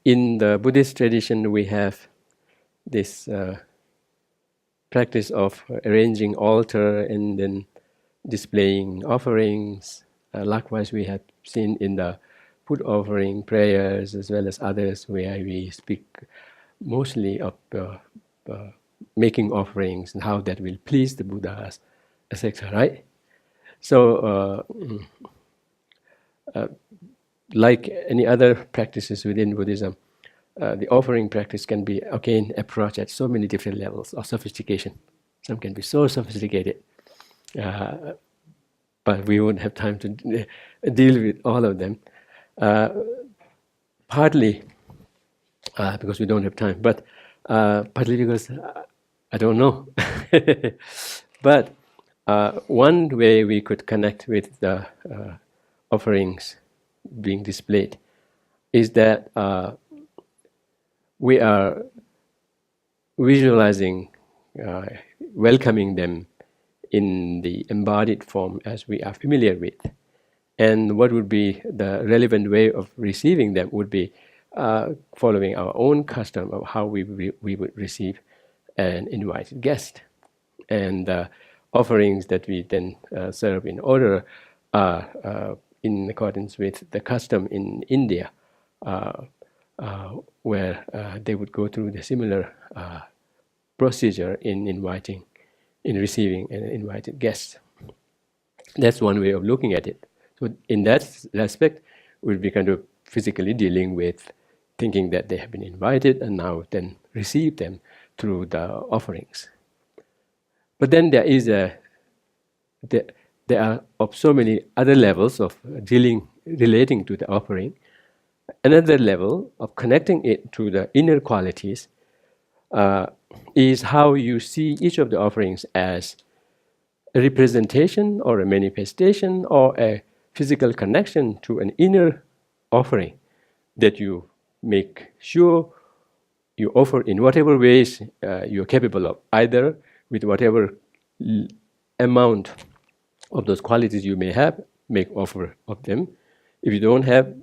in the Buddhist tradition, we have this practice of arranging altar and then displaying offerings. Likewise, we have seen in the food offering prayers as well as others where we speak mostly of making offerings and how that will please the Buddhas, etc. Right? So, like any other practices within Buddhism, the offering practice can be again approached at so many different levels of sophistication. Some can be so sophisticated, but we won't have time to deal with all of them. Partly because we don't have time, but partly because I don't know. But one way we could connect with the offerings being displayed is that we are visualizing, welcoming them in the embodied form as we are familiar with. And what would be the relevant way of receiving them would be following our own custom of how we would receive an invited guest. And the offerings that we then serve in order are in accordance with the custom in India, where they would go through the similar procedure in receiving an invited guest. That's one way of looking at it. So in that aspect, we'll be kind of physically dealing with thinking that they have been invited and now then receive them through the offerings. But then there are of so many other levels of relating to the offering. Another level of connecting it to the inner qualities is how you see each of the offerings as a representation or a manifestation or a physical connection to an inner offering that you make sure you offer in whatever ways you're capable of, either with whatever amount of those qualities you may have, make offer of them. If you don't have,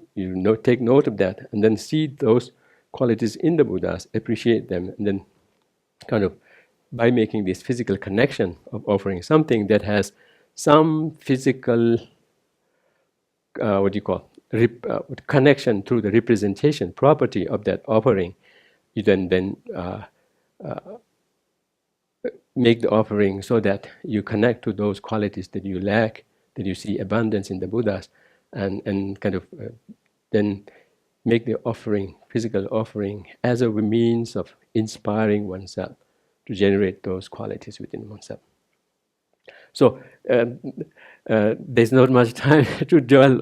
take note of that, and then see those qualities in the Buddhas, appreciate them, and then kind of by making this physical connection of offering something that has some physical connection through the representation property of that offering, you then make the offering so that you connect to those qualities that you lack, that you see abundance in the Buddhas, and kind of then make the offering, physical offering, as a means of inspiring oneself to generate those qualities within oneself. So there's not much time to dwell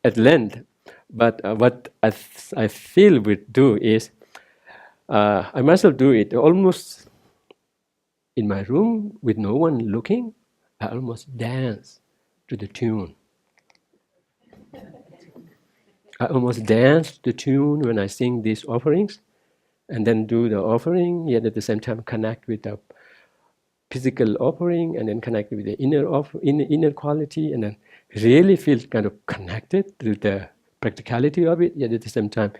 at length, but what I feel we do is, I myself do it almost in my room with no one looking. I almost dance to the tune. I almost dance to the tune when I sing these offerings, and then do the offering, yet at the same time connect with the physical offering, and then connect with the inner quality, and then really feel kind of connected to the practicality of it, yet at the same time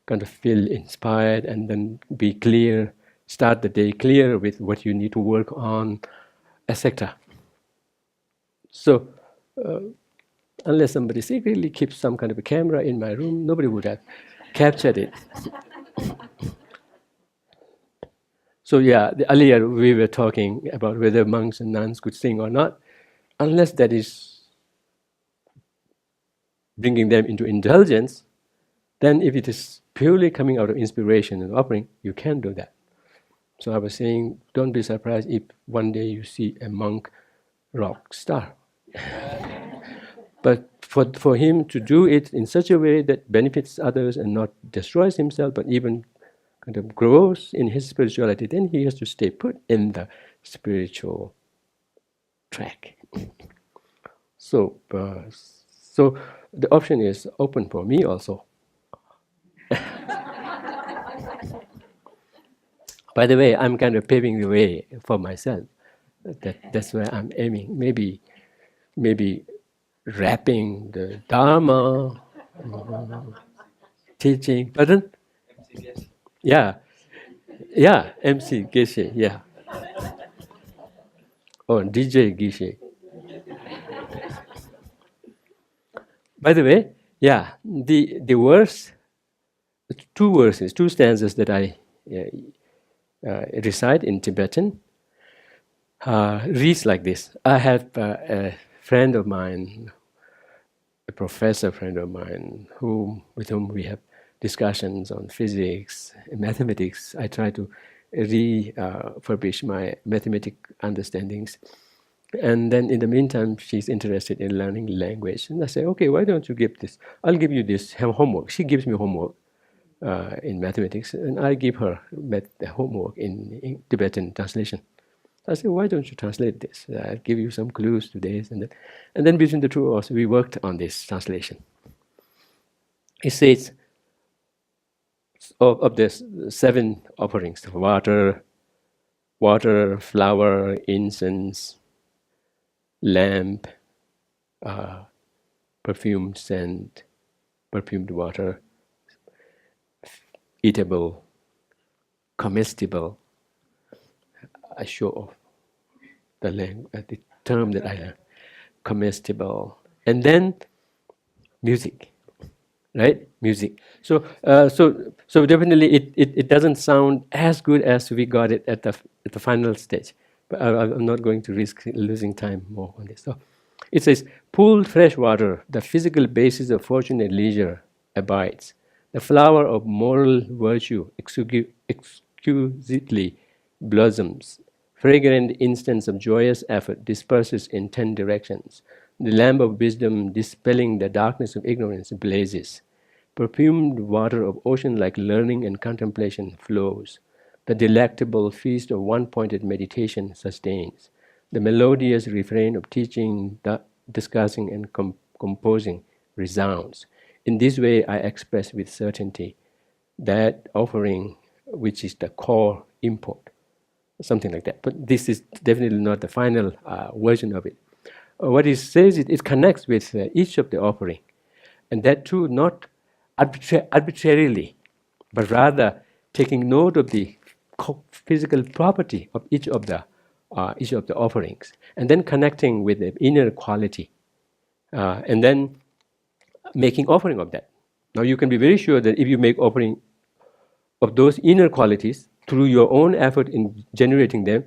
kind of feel inspired, and then be clear, start the day clear with what you need to work on, etc. So unless somebody secretly keeps some kind of a camera in my room, nobody would have captured it. So earlier we were talking about whether monks and nuns could sing or not. Unless that is bringing them into indulgence, then if it is purely coming out of inspiration and offering, you can do that. So I was saying, don't be surprised if one day you see a monk rock star. But for him to do it in such a way that benefits others and not destroys himself, but even kind of grows in his spirituality, then he has to stay put in the spiritual track. So the option is open for me also. By the way, I'm kind of paving the way for myself. That's where I'm aiming. Maybe rapping the Dharma, teaching. Pardon? Yeah, yeah, MC Geshe, yeah. Oh, DJ Geshe. By the way, yeah, the verse, two verses, two stanzas that I recite in Tibetan reads like this. I have a friend of mine, a professor friend of mine, with whom we have discussions on physics, mathematics. I try to refurbish my mathematic understandings. And then in the meantime, she's interested in learning language. And I say, okay, why don't you give this? I'll give you this homework. She gives me homework in mathematics, and I give her the homework in Tibetan translation. I said, why don't you translate this? I'll give you some clues to this and that. And then between the two of us, we worked on this translation. It says, of the seven offerings, water, flower, incense, lamp, perfumed scent, perfumed water, eatable, comestible. I show off the term that I learned, comestible, and then music, right? Music. So definitely it doesn't sound as good as we got it at the final stage. But I'm not going to risk losing time more on this. So it says, pooled fresh water, the physical basis of fortune and leisure, abides. The flower of moral virtue exquisitely blossoms. Fragrant instance of joyous effort disperses in 10 directions. The lamp of wisdom, dispelling the darkness of ignorance, blazes. Perfumed water of ocean like learning and contemplation flows. The delectable feast of one-pointed meditation sustains. The melodious refrain of teaching, discussing, and composing resounds. In this way, I express with certainty that offering, which is the core import, something like that. But this is definitely not the final version of it. What it says, it connects with each of the offering, and that too not arbitrarily, but rather taking note of the physical property of each of the offerings, and then connecting with the inner quality, and then making offering of that. Now you can be very sure that if you make offering of those inner qualities through your own effort in generating them,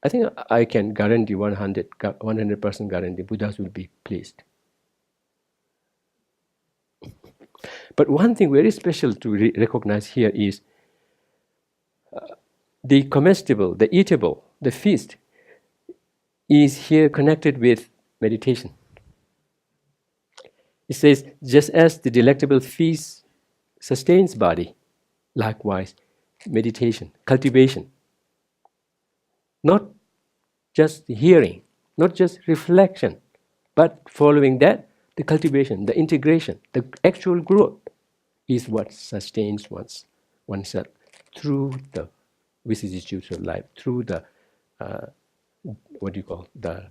I think I can guarantee 100% guarantee Buddhas will be pleased. But one thing very special to recognize here is the comestible, the eatable, the feast is here connected with meditation. It says, just as the delectable feast sustains body, likewise, meditation, cultivation. Not just hearing, not just reflection, but following that, the cultivation, the integration, the actual growth is what sustains oneself through the vicissitudes of life, through the, the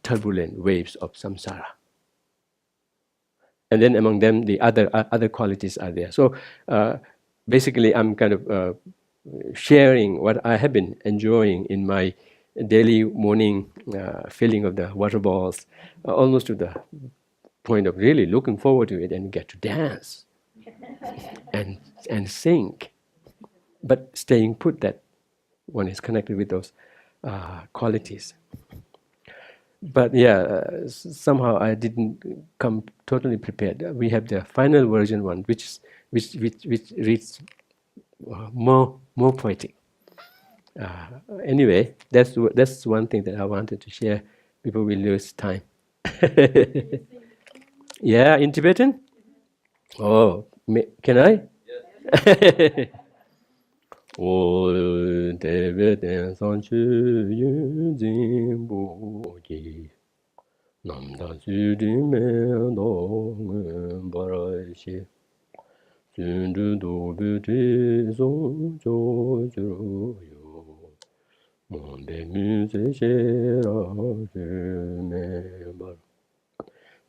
turbulent waves of samsara. And then among them, the other qualities are there. So basically, I'm kind of sharing what I have been enjoying in my daily morning filling of the water balls, almost to the point of really looking forward to it and get to dance and sing. But staying put, that one is connected with those qualities. But yeah, somehow I didn't come totally prepared. We have the final version one, which reads more poetic. Anyway, that's one thing that I wanted to share before we lose time. Yeah, in Tibetan. Oh, can I? Yes. 오 대베된 산추 윤진보기 남다주림에 동은 바라시 준주도부지소 조주요 몬데뮤세시라 주메바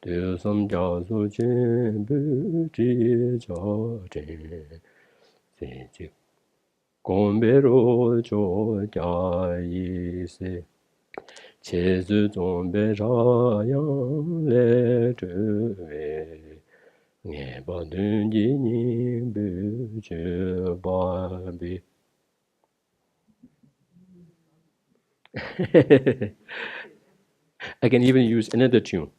Dusam jasu chen bu chi cha chen se chi gombe ro cho ja yi se che zu zombe ra yang le zhe wei nghe ba dun ji ni bu che ba bi. I can even use another tune.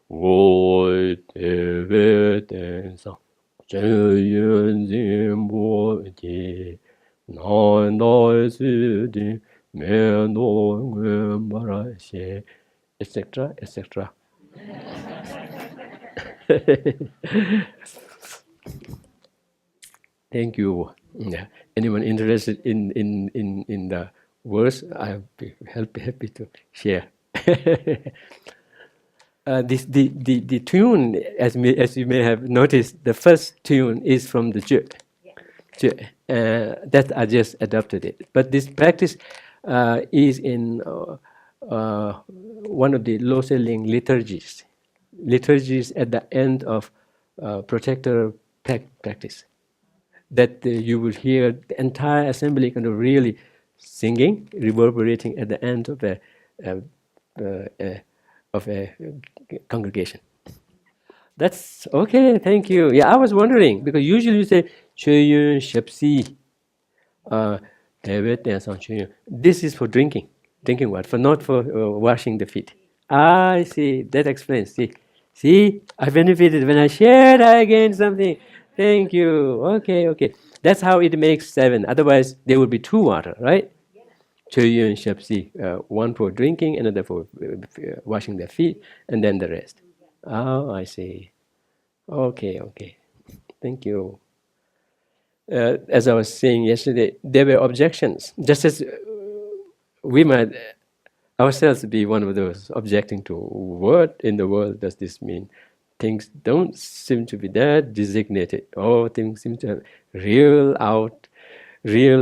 Wo te ve ten sang, zhen yun zin bo ji, nan dai si di, men do nguen ba ra xie, etc., etc. Thank you. Yeah. Anyone interested in the verse, I'll be happy to share. The tune, as you may have noticed, the first tune is from the Zhe. That I just adopted it. But this practice is in one of the low-selling liturgies. Liturgies at the end of protector practice. That you will hear the entire assembly kind of really singing, reverberating at the end of uh, a congregation. That's okay, thank you. Yeah, I was wondering, because usually you say, Chöyun Shepsi, this is for drinking. Drinking what? For not for washing the feet. I see, that explains. See, I benefited when I shared, I gained something. Thank you. Okay. That's how it makes 7. Otherwise, there would be 2 water, right? Chöyun Shepsi, one for drinking, another for washing their feet, and then the rest. Oh, I see. Okay. Thank you. As I was saying yesterday, there were objections. Just as we might ourselves be one of those objecting to what in the world does this mean? Things don't seem to be that designated. Oh, things seem to have real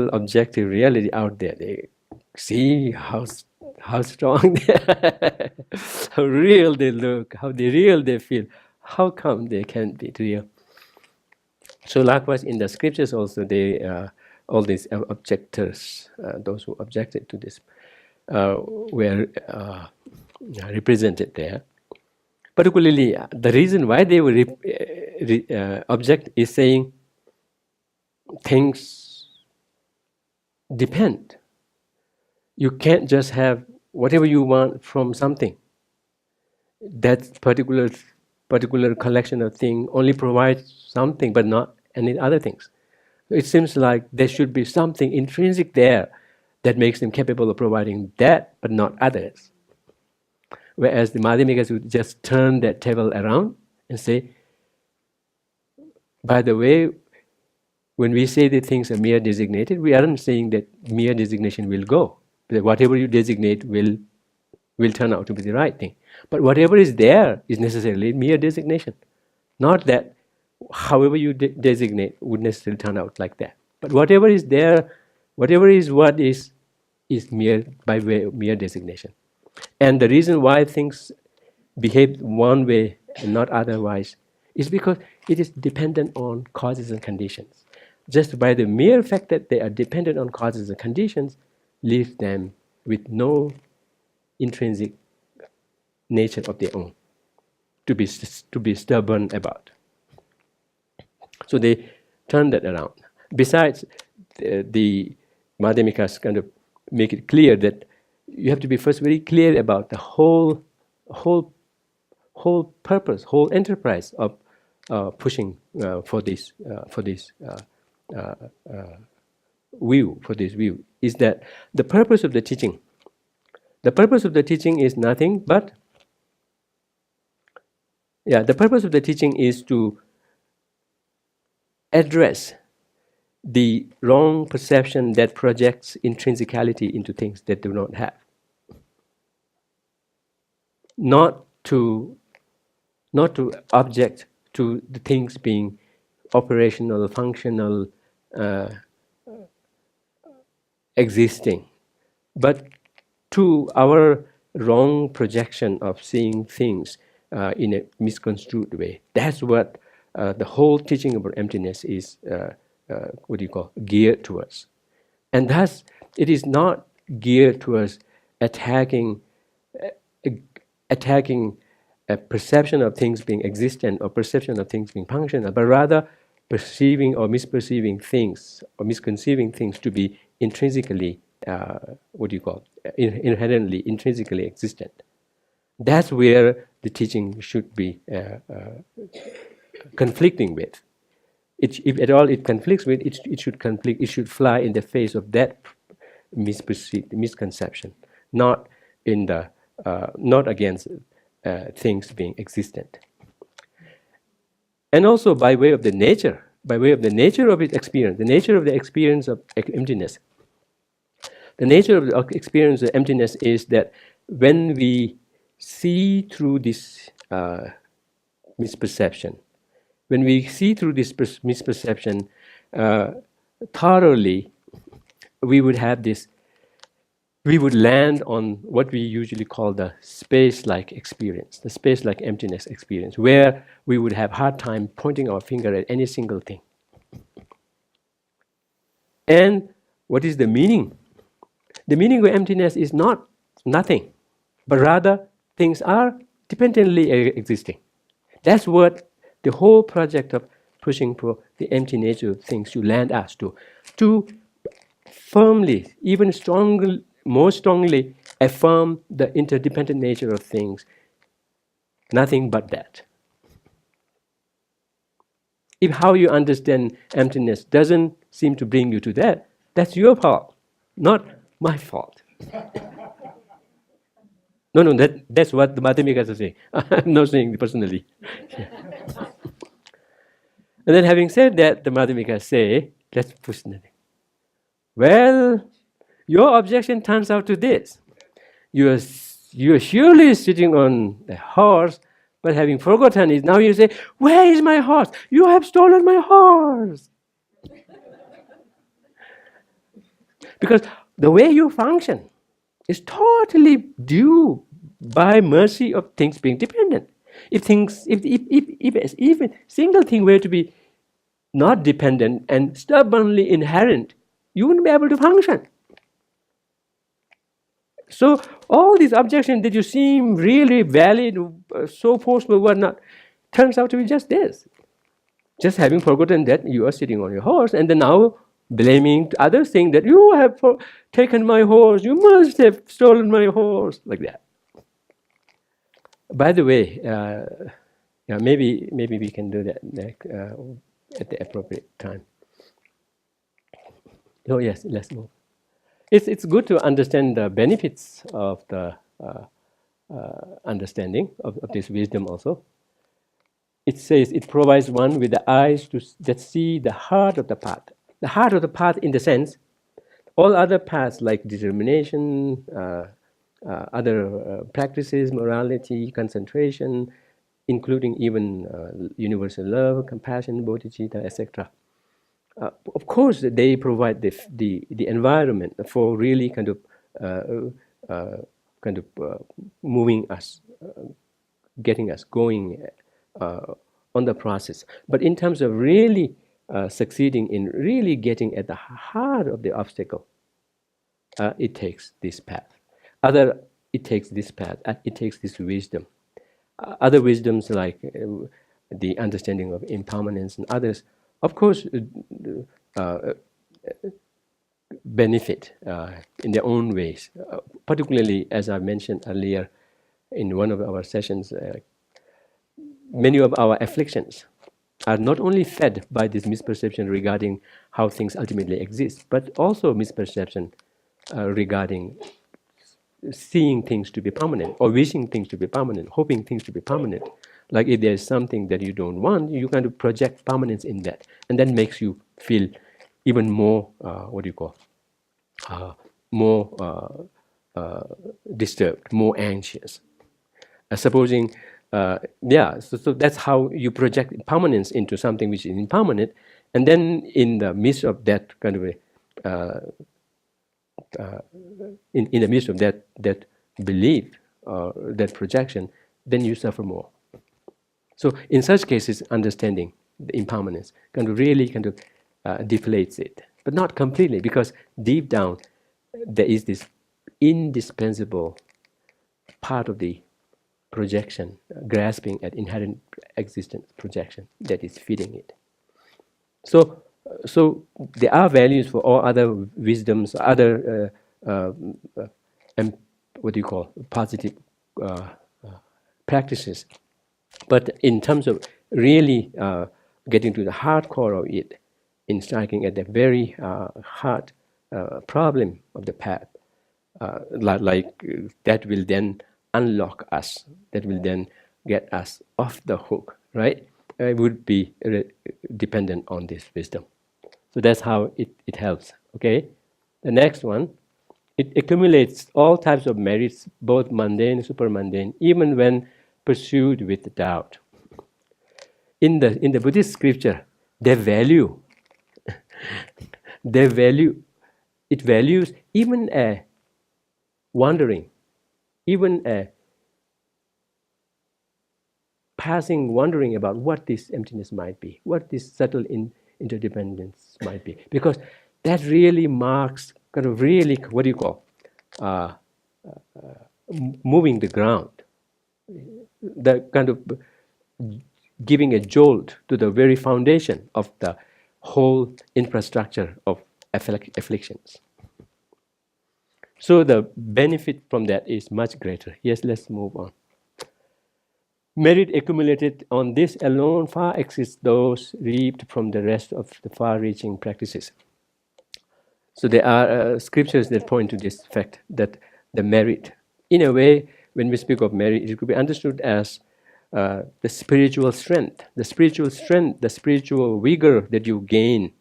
objective reality out there. They see how strong they are, how real they look, how real they feel. How come they can't be real? So likewise in the scriptures also, they all these objectors, those who objected to this, were represented there. Particularly, the reason why they were object is saying things depend. You can't just have whatever you want from something. That particular collection of things only provides something, but not any other things. It seems like there should be something intrinsic there that makes them capable of providing that, but not others. Whereas the Madhyamikas would just turn that table around and say, by the way, when we say that things are mere designated, we aren't saying that mere designation will go. That whatever you designate will turn out to be the right thing. But whatever is there is necessarily mere designation. Not that however you designate would necessarily turn out like that. But whatever is there, whatever is what is mere by way of mere designation. And the reason why things behave one way and not otherwise is because it is dependent on causes and conditions. Just by the mere fact that they are dependent on causes and conditions leaves them with no intrinsic nature of their own to be stubborn about. So they turn that around. Besides, the Madhyamikas kind of make it clear that you have to be first very clear about the whole purpose, whole enterprise of pushing for this view is that the purpose of the teaching is nothing but the purpose of the teaching is to address the wrong perception that projects intrinsicality into things that do not have. Not to object to the things being operational, functional, existing, but to our wrong projection of seeing things in a misconstrued way. That's what the whole teaching about emptiness is, geared towards. And thus, it is not geared towards attacking a perception of things being existent or perception of things being functional, but rather perceiving or misperceiving things or misconceiving things to be intrinsically, inherently, intrinsically existent. That's where the teaching should be conflicting with. If at all it conflicts with, it should conflict. It should fly in the face of that misconception, not against things being existent. And also by way of the nature of its experience, the nature of the experience of emptiness. The nature of the experience of emptiness is that when we see through this misperception, thoroughly, we would land on what we usually call the space-like experience, the space-like emptiness experience, where we would have hard time pointing our finger at any single thing. And what is the meaning? The meaning of emptiness is not nothing, but rather things are dependently existing. That's what the whole project of pushing for the empty nature of things should land us to firmly, even more strongly affirm the interdependent nature of things. Nothing but that. If how you understand emptiness doesn't seem to bring you to that, that's your fault, not my fault. No, that's what the Madhyamaka is saying. I'm not saying it personally. And then having said that, the Madhyamaka say, let's push the thing. Well, your objection turns out to this. You are surely sitting on a horse, but having forgotten it, now you say, where is my horse? You have stolen my horse. Because the way you function is totally due by mercy of things being dependent. If even single thing were to be not dependent and stubbornly inherent, you wouldn't be able to function. So all these objections that you seem really valid, so forceful, whatnot, turns out to be just this. Just having forgotten that you are sitting on your horse, and then now blaming others, saying that you have taken my horse, you must have stolen my horse, like that. By the way, maybe we can do that at the appropriate time. Oh yes, let's move. It's good to understand the benefits of the understanding of this wisdom also. It says it provides one with the eyes that see the heart of the path. The heart of the path in the sense, all other paths like determination, other practices, morality, concentration, including even universal love, compassion, bodhicitta, etc. Of course, they provide the environment for really kind of moving us, getting us going on the process. But in terms of really succeeding in really getting at the heart of the obstacle, it takes this path. It takes this wisdom. Other wisdoms like the understanding of impermanence and others, of course, benefit in their own ways. Particularly, as I mentioned earlier in one of our sessions, many of our afflictions are not only fed by this misperception regarding how things ultimately exist, but also misperception regarding seeing things to be permanent, or wishing things to be permanent, hoping things to be permanent. Like if there's something that you don't want, you kind of project permanence in that, and that makes you feel even more, more disturbed, more anxious. Supposing, so that's how you project permanence into something which is impermanent, and then in the midst of that kind of in the midst of that belief, that projection, then you suffer more. So in such cases, understanding the impermanence really deflates it, but not completely, because deep down there is this indispensable part of the projection, grasping at inherent existence projection that is feeding it. So there are values for all other wisdoms, other what do you call positive practices. But in terms of really getting to the hardcore of it, in striking at the very hard problem of the path, that will then unlock us, that will then get us off the hook, right? It would be dependent on this wisdom. So that's how it helps, okay? The next one, it accumulates all types of merits, both mundane and super-mundane, even when pursued with doubt. In the Buddhist scripture, their value, it values even a wandering, even a passing wondering about what this emptiness might be, what this subtle interdependence might be, because that really marks really, what do you call, moving the ground, the giving a jolt to the very foundation of the whole infrastructure of afflictions. So the benefit from that is much greater. Yes, let's move on. Merit accumulated on this alone far exceeds those reaped from the rest of the far-reaching practices. So there are scriptures that point to this fact, that the merit, in a way, when we speak of merit, it could be understood as the spiritual strength, the spiritual vigor that you gain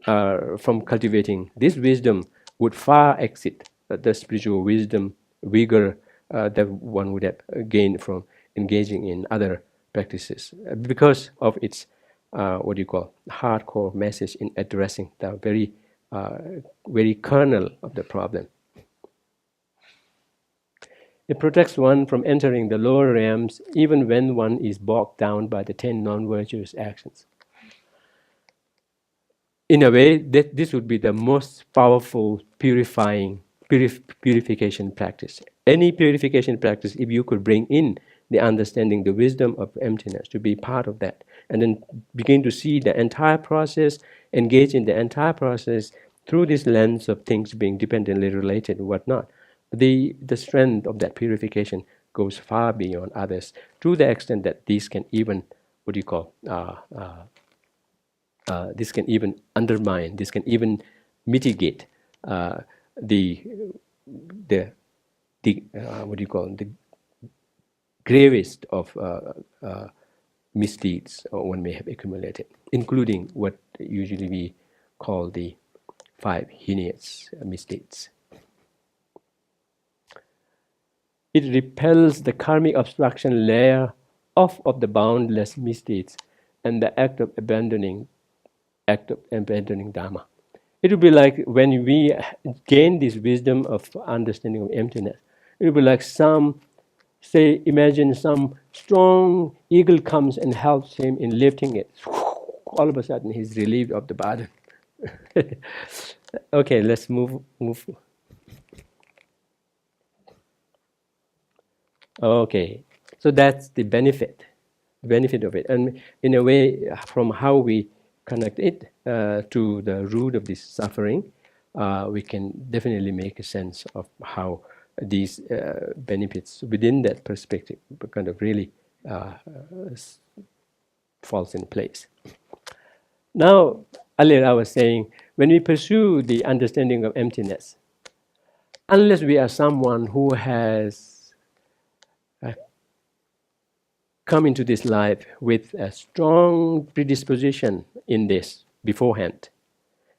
from cultivating this wisdom would far exceed the spiritual wisdom, vigor that one would have gained from engaging in other practices, because of its hardcore message in addressing the very kernel of the problem. It protects one from entering the lower realms even when one is bogged down by the 10 non-virtuous actions. In a way, this would be the most powerful purification practice. Any purification practice, if you could bring in the understanding, the wisdom of emptiness to be part of that, and then begin to see the entire process, engage in the entire process through this lens of things being dependently related and whatnot, the strength of that purification goes far beyond others, to the extent that these can even, this can even undermine, this can even mitigate the gravest of misdeeds one may have accumulated, including what usually we call the 5 heinous misdeeds. It repels the karmic obstruction layer off of the boundless misdeeds and the act of abandoning Dharma. It would be like when we gain this wisdom of understanding of emptiness, it would be like imagine some strong eagle comes and helps him in lifting it. All of a sudden he's relieved of the burden. Okay, let's move. Okay, so that's the benefit of it. And in a way, from how we connect it to the root of this suffering, we can definitely make a sense of how these benefits within that perspective really falls in place. Now, earlier I was saying, when we pursue the understanding of emptiness, unless we are someone who has come into this life with a strong predisposition in this beforehand,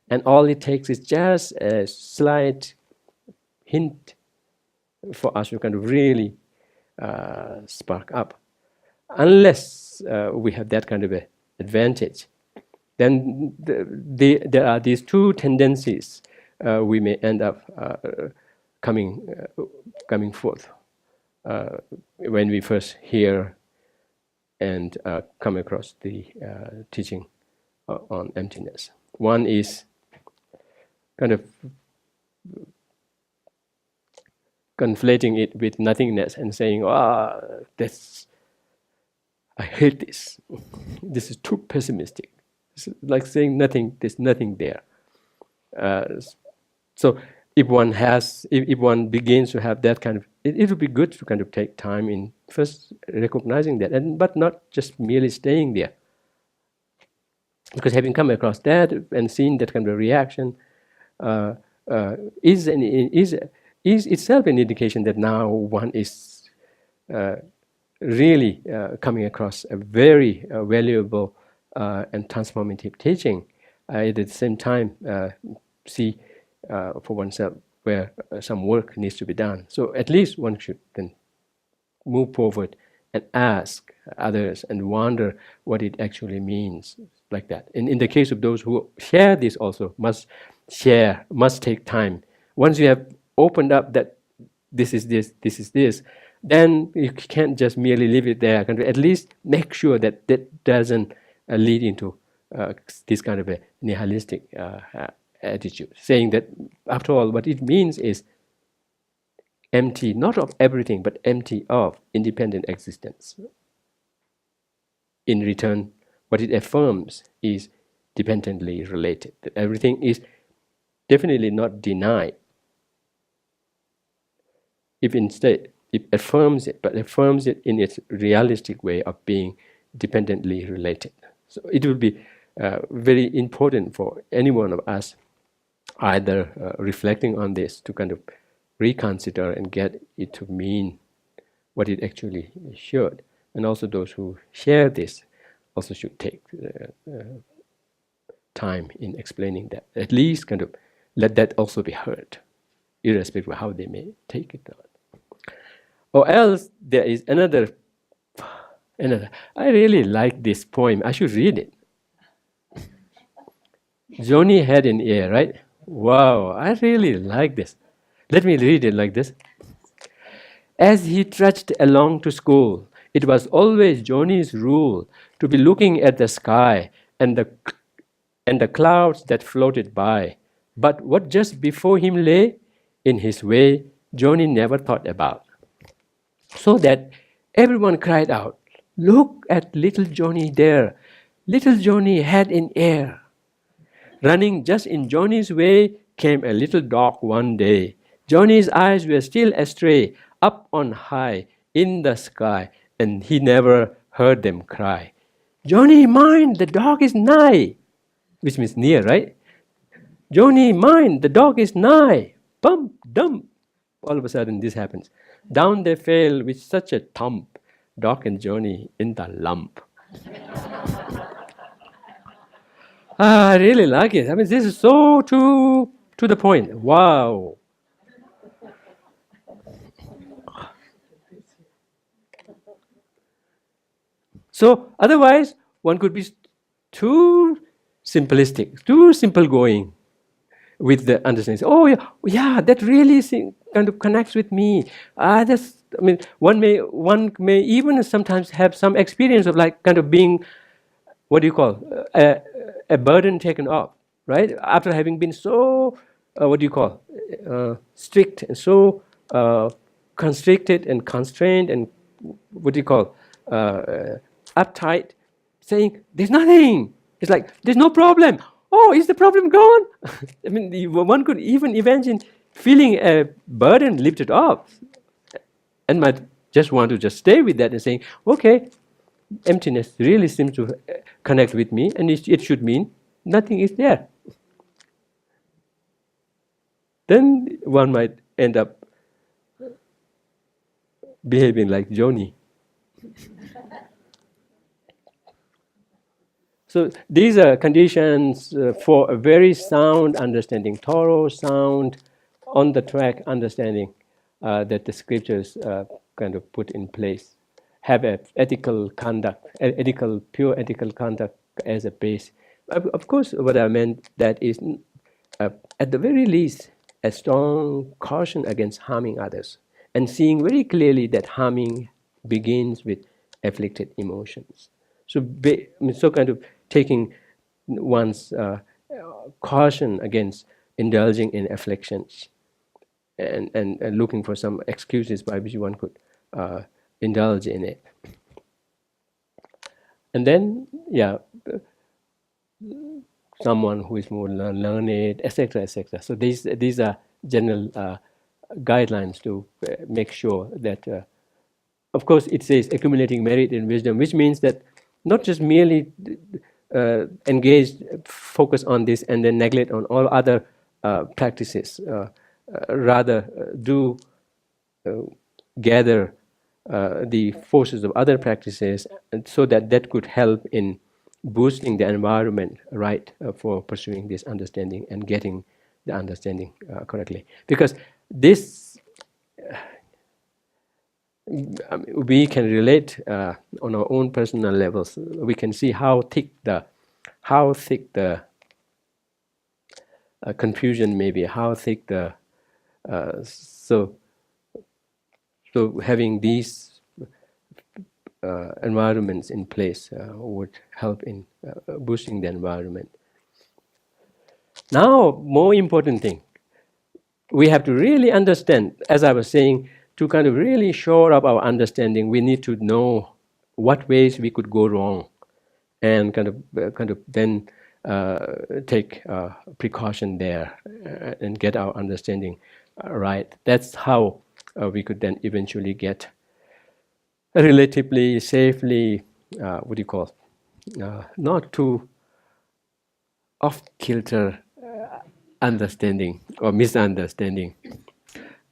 and all it takes is just a slight hint for us to really spark up. Unless we have that kind of an advantage, then there are these 2 tendencies we may end up coming forth. when we first hear and come across the teaching on emptiness. One is kind of conflating it with nothingness and saying, that's, I hate this. This is too pessimistic. It's like saying nothing, there's nothing there. So if one begins to have that kind of, it would be good to kind of take time in first recognizing that, but not just merely staying there. Because having come across that and seen that kind of reaction is itself an indication that now one is really coming across a very valuable and transformative teaching. At the same time, see for oneself where some work needs to be done. So at least one should then move forward and ask others and wonder what it actually means, like that. And in the case of those who share this also, must take time. Once you have opened up that this is this, then you can't just merely leave it there. At least make sure that that doesn't lead into this kind of a nihilistic attitude, saying that after all what it means is empty, not of everything, but empty of independent existence. In return, what it affirms is dependently related. That everything is definitely not denied. If instead it affirms it, but affirms it in its realistic way of being dependently related. So it will be very important for any one of us, either reflecting on this to kind of reconsider and get it to mean what it actually should. And also those who share this also should take time in explaining that. At least kind of let that also be heard, irrespective of how they may take it on. Or else there is another. I really like this poem. I should read it. Johnny had an ear, right? Wow, I really like this. Let me read it like this. As he trudged along to school, it was always Johnny's rule to be looking at the sky and the clouds that floated by. But what just before him lay in his way, Johnny never thought about. So that everyone cried out, "Look at little Johnny there. Little Johnny had an ear." Running just in Johnny's way came a little dog one day. Johnny's eyes were still astray, up on high in the sky, and he never heard them cry. "Johnny, mind, the dog is nigh," which means near, right? "Johnny, mind, the dog is nigh." Bump, dump. All of a sudden this happens. Down they fell with such a thump, dog and Johnny in the lump. I really like it. I mean, this is so to the point. Wow. So otherwise, one could be too simplistic, too simple going with the understanding. Oh yeah, that really kind of connects with me. One may even sometimes have some experience of like kind of being, what do you call, a burden taken off, right? After having been so, strict and so constricted and constrained and uptight, saying there's nothing. It's like there's no problem. Oh, is the problem gone? I mean, one could even imagine feeling a burden lifted off, and might just want to just stay with that and saying, okay, emptiness really seems to connect with me, and it should mean nothing is there. Then one might end up behaving like Johnny. So these are conditions for a very sound understanding, thorough, sound, on-the-track understanding that the scriptures kind of put in place. Have an ethical conduct, pure ethical conduct as a base. Of course, what I meant that is, at the very least, a strong caution against harming others. and seeing very clearly that harming begins with afflicted emotions. So, so kind of taking one's caution against indulging in afflictions and looking for some excuses by which one could indulge in it. And then, someone who is more learned, etc., etc. So these are general guidelines to make sure that, of course, it says accumulating merit and wisdom, which means that not just merely engage, focus on this and then neglect on all other practices. Rather, do gather the forces of other practices, so that could help in boosting the environment right for pursuing this understanding and getting the understanding correctly. Because this, we can relate on our own personal levels. We can see how thick the confusion may be, how thick the so having these environments in place would help in boosting the environment. Now, more important thing, we have to really understand, as I was saying, to kind of really shore up our understanding, we need to know what ways we could go wrong, and kind of then take precaution there and get our understanding right. That's how we could then eventually get a relatively safely, not too off-kilter understanding or misunderstanding,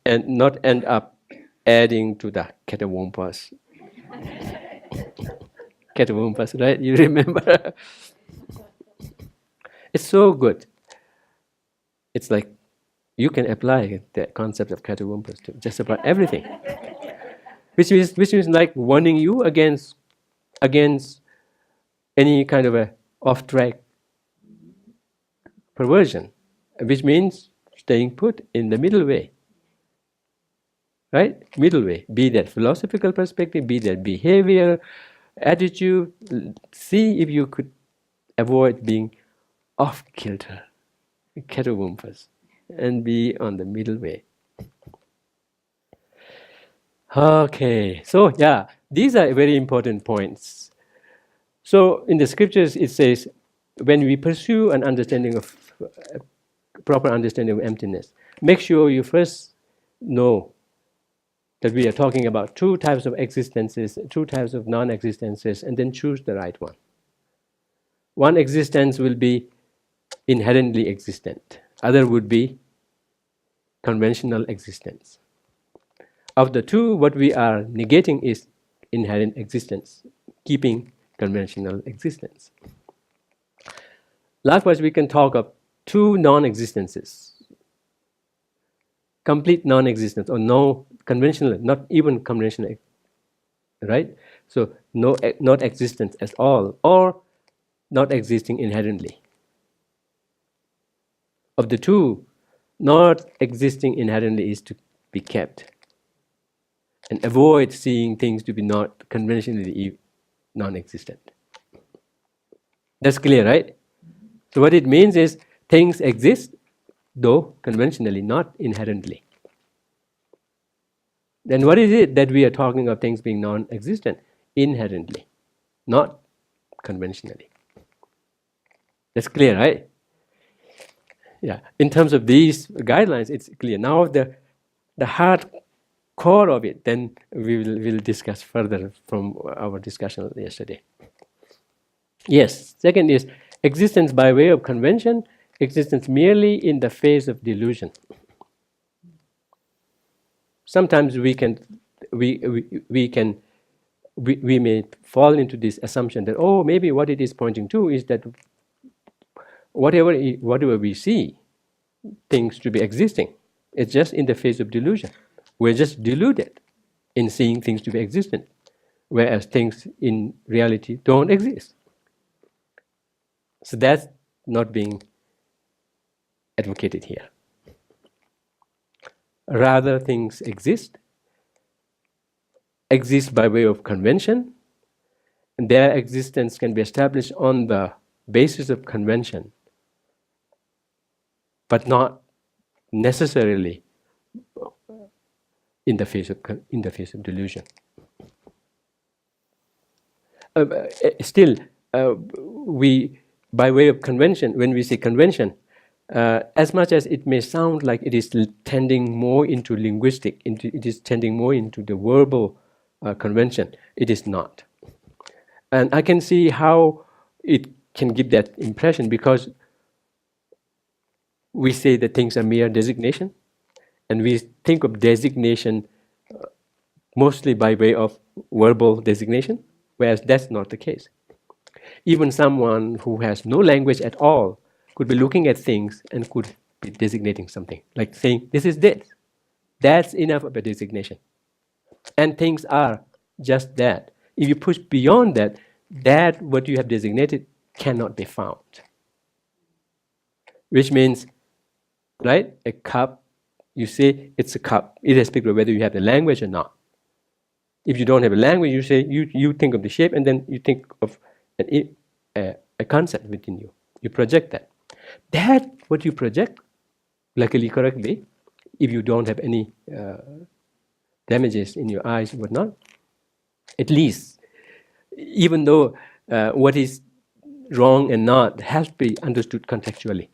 and not end up adding to the catawampas. Catawampas, right? You remember? It's so good. It's like you can apply the concept of catawampas to just about everything. Which is like warning you against any kind of a off-track perversion, which means staying put in the middle way. Right? Middle way. Be that philosophical perspective, be that behavior, attitude. See if you could avoid being off-kilter, catawampas, and be on the middle way. Okay, so these are very important points. So in the scriptures it says, when we pursue an understanding of proper understanding of emptiness, make sure you first know that we are talking about two types of existences, two types of non-existences, and then choose the right one. One existence will be inherently existent, other would be conventional existence. Of the two, what we are negating is inherent existence, keeping conventional existence. Likewise, we can talk of two non-existences, complete non-existence, or no conventional, not even conventional, right? So not existence at all, or not existing inherently. Of the two, not existing inherently is to be kept, and avoid seeing things to be not conventionally non-existent. That's clear, right? So what it means is things exist, though conventionally, not inherently. Then what is it that we are talking of things being non-existent? Inherently, not conventionally. That's clear, right? Yeah. In terms of these guidelines, it's clear. Now the hard core of it, then we'll discuss further from our discussion yesterday. Yes. Second is existence by way of convention, existence merely in the face of delusion. Sometimes we may fall into this assumption that, oh, maybe what it is pointing to is that whatever we see things to be existing, it's just in the face of delusion. We're just deluded in seeing things to be existent, whereas things in reality don't exist. So that's not being advocated here. Rather, things exist, exist by way of convention, and their existence can be established on the basis of convention, but not necessarily in the face of delusion. Still, we, by way of convention, when we say convention, as much as it may sound like it is tending more into linguistic, it is tending more into the verbal convention, it is not. And I can see how it can give that impression, because we say that things are mere designation, and we think of designation mostly by way of verbal designation, whereas that's not the case. Even someone who has no language at all could be looking at things and could be designating something, like saying, this is this. That's enough of a designation. And things are just that. If you push beyond that, that what you have designated cannot be found. Which means, right, a cup, you say it's a cup, irrespective of whether you have the language or not. If you don't have a language, you say you think of the shape, and then you think of a concept within you. You project that. That what you project, luckily correctly, if you don't have any damages in your eyes or whatnot, at least, even though what is wrong and not has to be understood contextually.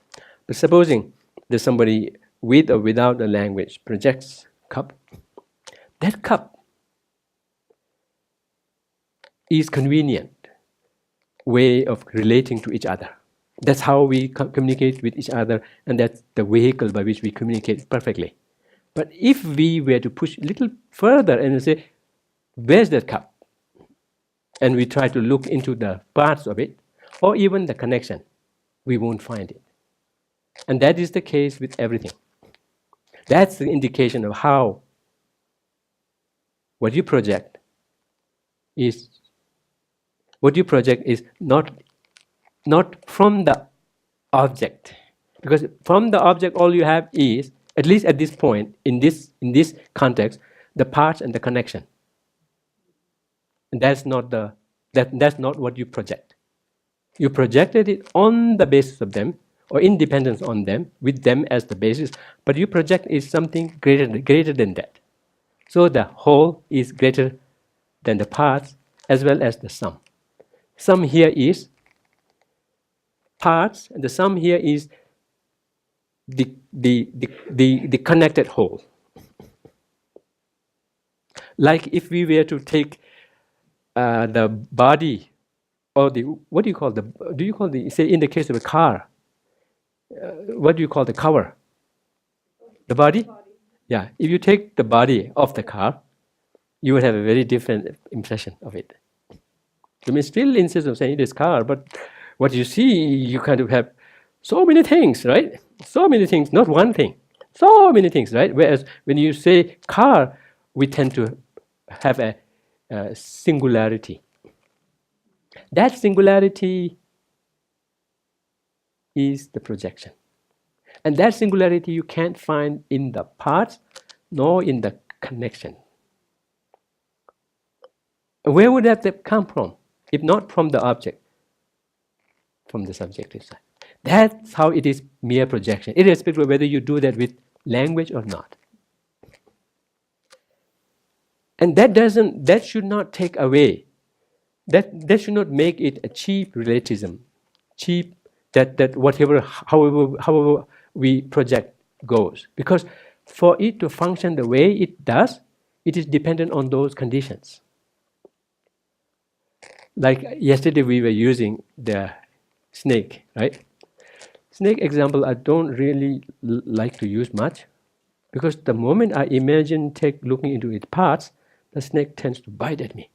But supposing there's somebody with or without a language projects cup, that cup is convenient way of relating to each other. That's how we communicate with each other, and that's the vehicle by which we communicate perfectly. But if we were to push a little further and say, where's that cup? And we try to look into the parts of it, or even the connection, we won't find it. And that is the case with everything. That's the indication of how what you project is not from the object. Because from the object all you have is, at least at this point, in this context, the parts and the connection. And that's not what you project. You projected it on the basis of them, or independence on them, with them as the basis, but you project is something greater than that. So the whole is greater than the parts, as well as the sum. Sum here is parts, and the sum here is the connected whole. Like if we were to take the body, or what do you call the, say in the case of a car, what do you call the cover? The body? Yeah, if you take the body of the car, you would have a very different impression of it. You may still insist on saying it is car, but what you see, you kind of have so many things, right? So many things, not one thing. So many things, right? Whereas when you say car, we tend to have a singularity. That singularity is the projection. And that singularity you can't find in the parts, nor in the connection. Where would that come from? If not from the object, from the subjective side. That's how it is mere projection, irrespective of whether you do that with language or not. And that should not take away, that should not make it a cheap relativism, cheap that whatever, however we project goes. Because for it to function the way it does, it is dependent on those conditions. Like yesterday we were using the snake, right? Snake example I don't really like to use much, because the moment I imagine looking into its parts, the snake tends to bite at me.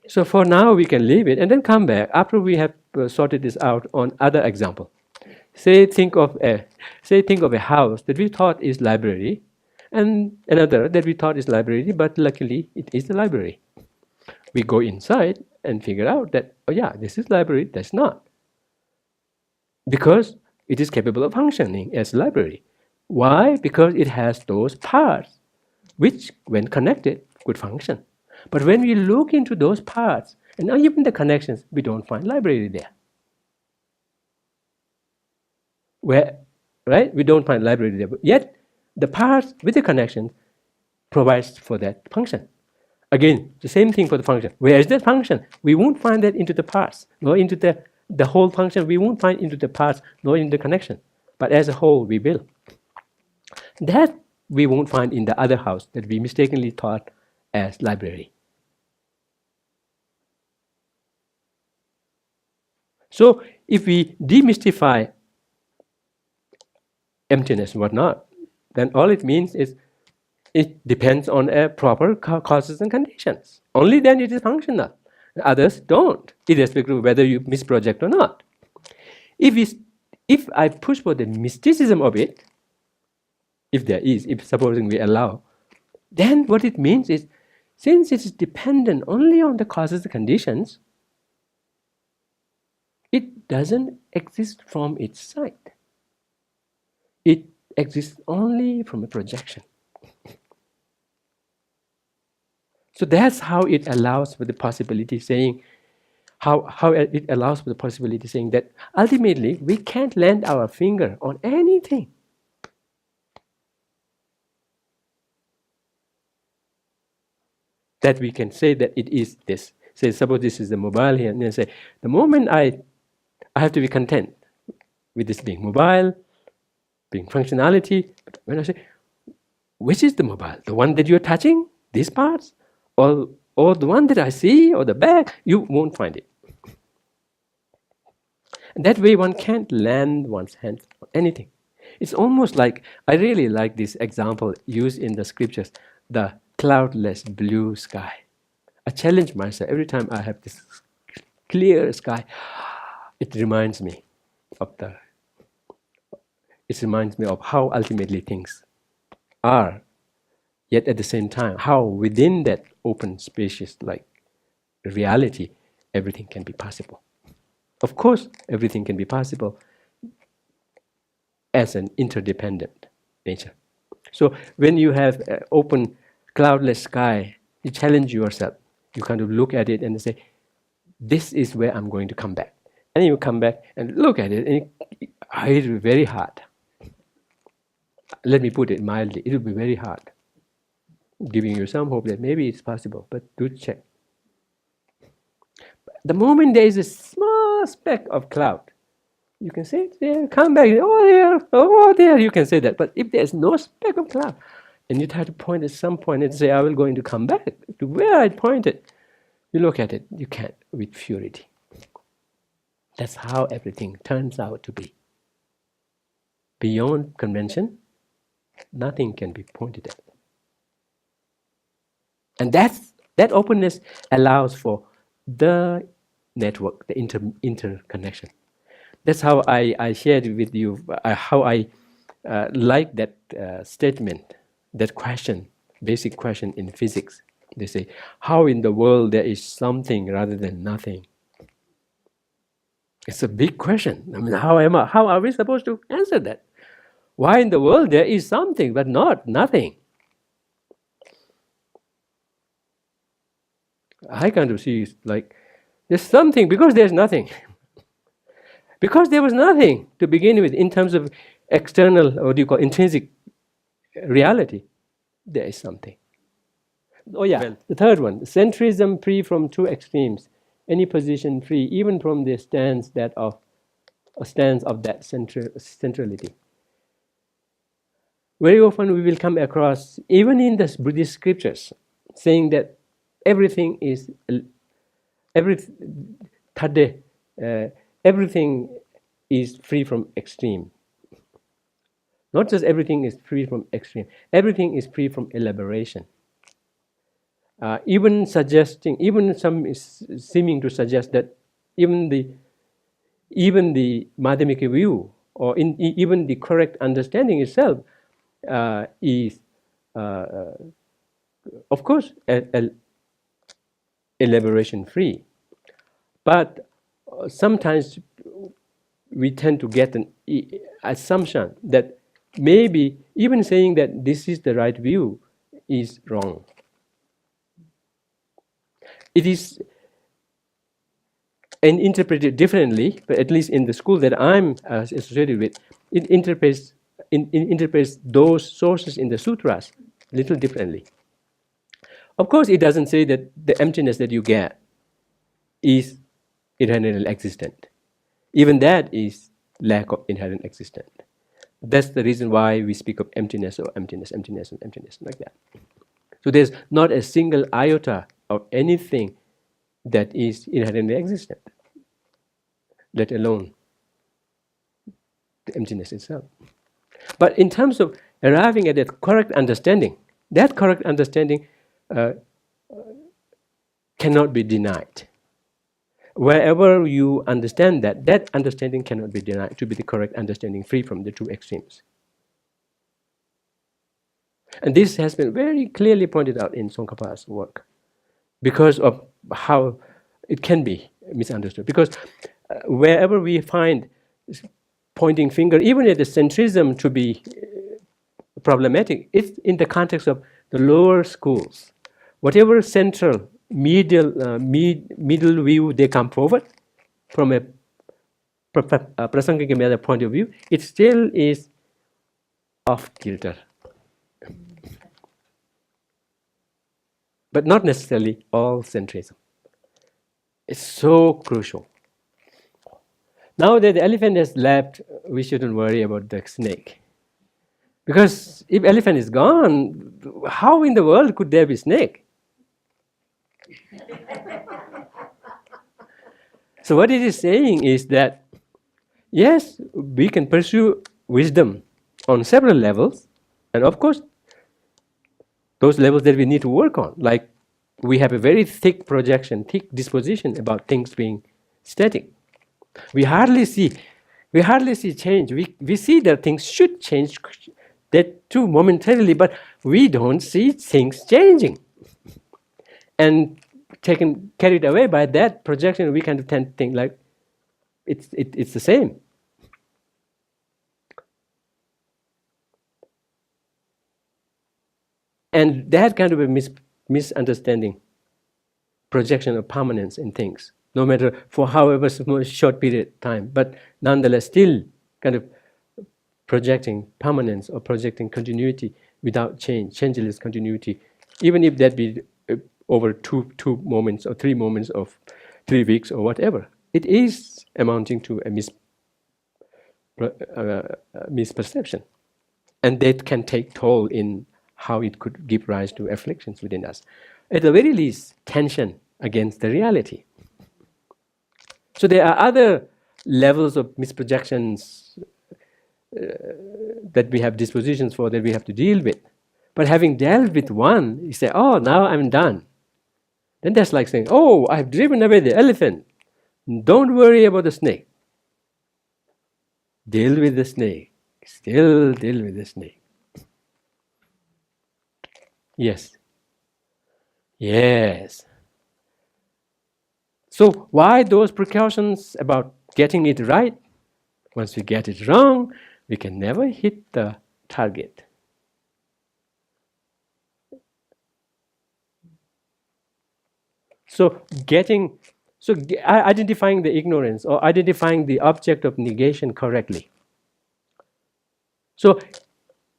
So for now we can leave it and then come back after we have sorted this out on other example. Say think of a house that we thought is library, and another that we thought is library, but luckily it is the library. We go inside and figure out that, oh yeah, this is library, that's not. Because it is capable of functioning as a library. Why? Because it has those parts. which, when connected, could function. But when we look into those parts, and not even the connections, we don't find library there. Where, right? We don't find library there. But yet, the parts with the connections provides for that function. Again, the same thing for the function. Where is that function? We won't find that into the parts, nor into the whole function. We won't find into the parts, nor in the connection. But as a whole, we will. That we won't find in the other house that we mistakenly thought as library. So if we demystify emptiness and whatnot, then all it means is it depends on a proper causes and conditions. Only then it is functional. Others don't, irrespective of whether you misproject or not. If I push for the mysticism of it, if there is, if supposing we allow, then what it means is, since it is dependent only on the causes and conditions, it doesn't exist from its side. It exists only from a projection. So that's how it allows for the possibility saying, how it allows for the possibility saying that ultimately we can't land our finger on anything. That we can say that it is this. Say, suppose this is the mobile here, and then say, the moment I have to be content with this being mobile, being functionality. But when I say, which is the mobile? The one that you're touching, these parts? Or the one that I see, or the back? You won't find it. And that way one can't land one's hands on anything. It's almost like, I really like this example used in the scriptures, the cloudless blue sky. I challenge myself every time I have this clear sky. It reminds me of how ultimately things are. Yet at the same time, how within that open, spacious, like reality, everything can be possible. Of course, everything can be possible as an interdependent nature. So when you have an open, cloudless sky, you challenge yourself. You kind of look at it and say, this is where I'm going to come back. And you come back and look at it, and it will be very hard. Let me put it mildly, it will be very hard. Giving you some hope that maybe it's possible, but do check. The moment there is a small speck of cloud, you can say, there, come back, oh there, you can say that. But if there's no speck of cloud, and you try to point at some point and say, I will going to come back to where I pointed, you look at it, you can't with purity. That's how everything turns out to be. Beyond convention, nothing can be pointed at. And that openness allows for the network, the interconnection. That's how I shared with you how I like that statement, that question, basic question in physics. They say, how in the world there is something rather than nothing? It's a big question. I mean, how are we supposed to answer that? Why in the world there is something but not nothing? I kind of see like there's something because there's nothing. Because there was nothing to begin with in terms of external, or what do you call intrinsic reality, there is something. Oh yeah, well, the third one, centrism free from two extremes, any position free, even from the stance of that centrality. Very often we will come across, even in the Buddhist scriptures, saying that everything is free from extreme. Not just everything is free from extreme, everything is free from elaboration. Even some is seeming to suggest that even the Madhyamaka view, or even the correct understanding itself, is of course elaboration free. But sometimes we tend to get an assumption that maybe even saying that this is the right view is wrong. It is and interpreted differently, but at least in the school that I'm associated with, it interprets those sources in the sutras a little differently. Of course, it doesn't say that the emptiness that you get is inherently existent. Even that is lack of inherent existence. That's the reason why we speak of emptiness or emptiness, emptiness, and emptiness, like that. So there's not a single iota of anything that is inherently existent, let alone the emptiness itself. But in terms of arriving at that correct understanding cannot be denied. Wherever you understand that understanding cannot be denied to be the correct understanding, free from the two extremes. And this has been very clearly pointed out in Tsongkhapa's work because of how it can be misunderstood. Because wherever we find pointing finger, even at the centrism to be problematic, it's in the context of the lower schools. Whatever central, middle view they come forward from a Prasangika point of view, it still is off kilter. But not necessarily all centrism. It's so crucial. Now that the elephant has left, we shouldn't worry about the snake. Because if elephant is gone, how in the world could there be snake? So what it is saying is that, yes, we can pursue wisdom on several levels, and of course, those levels that we need to work on, like we have a very thick projection, thick disposition about things being static. We hardly see change. We see that things should change, that too momentarily, but we don't see things changing. And carried away by that projection, we kind of tend to think like it's the same. And that kind of a misunderstanding, projection of permanence in things, no matter for however short period of time, but nonetheless still kind of projecting permanence or projecting continuity without change, changeless continuity, even if that be over two moments or 3 moments of 3 weeks or whatever. It is amounting to a misperception. And that can take toll in how it could give rise to afflictions within us. At the very least, tension against the reality. So there are other levels of misprojections that we have dispositions for, that we have to deal with. But having dealt with one, you say, oh, now I'm done. Then that's like saying, oh, I've driven away the elephant. Don't worry about the snake. Deal with the snake. Still deal with the snake. Yes. Yes. So why those precautions about getting it right? Once we get it wrong, we can never hit the target. So identifying the ignorance or identifying the object of negation correctly. So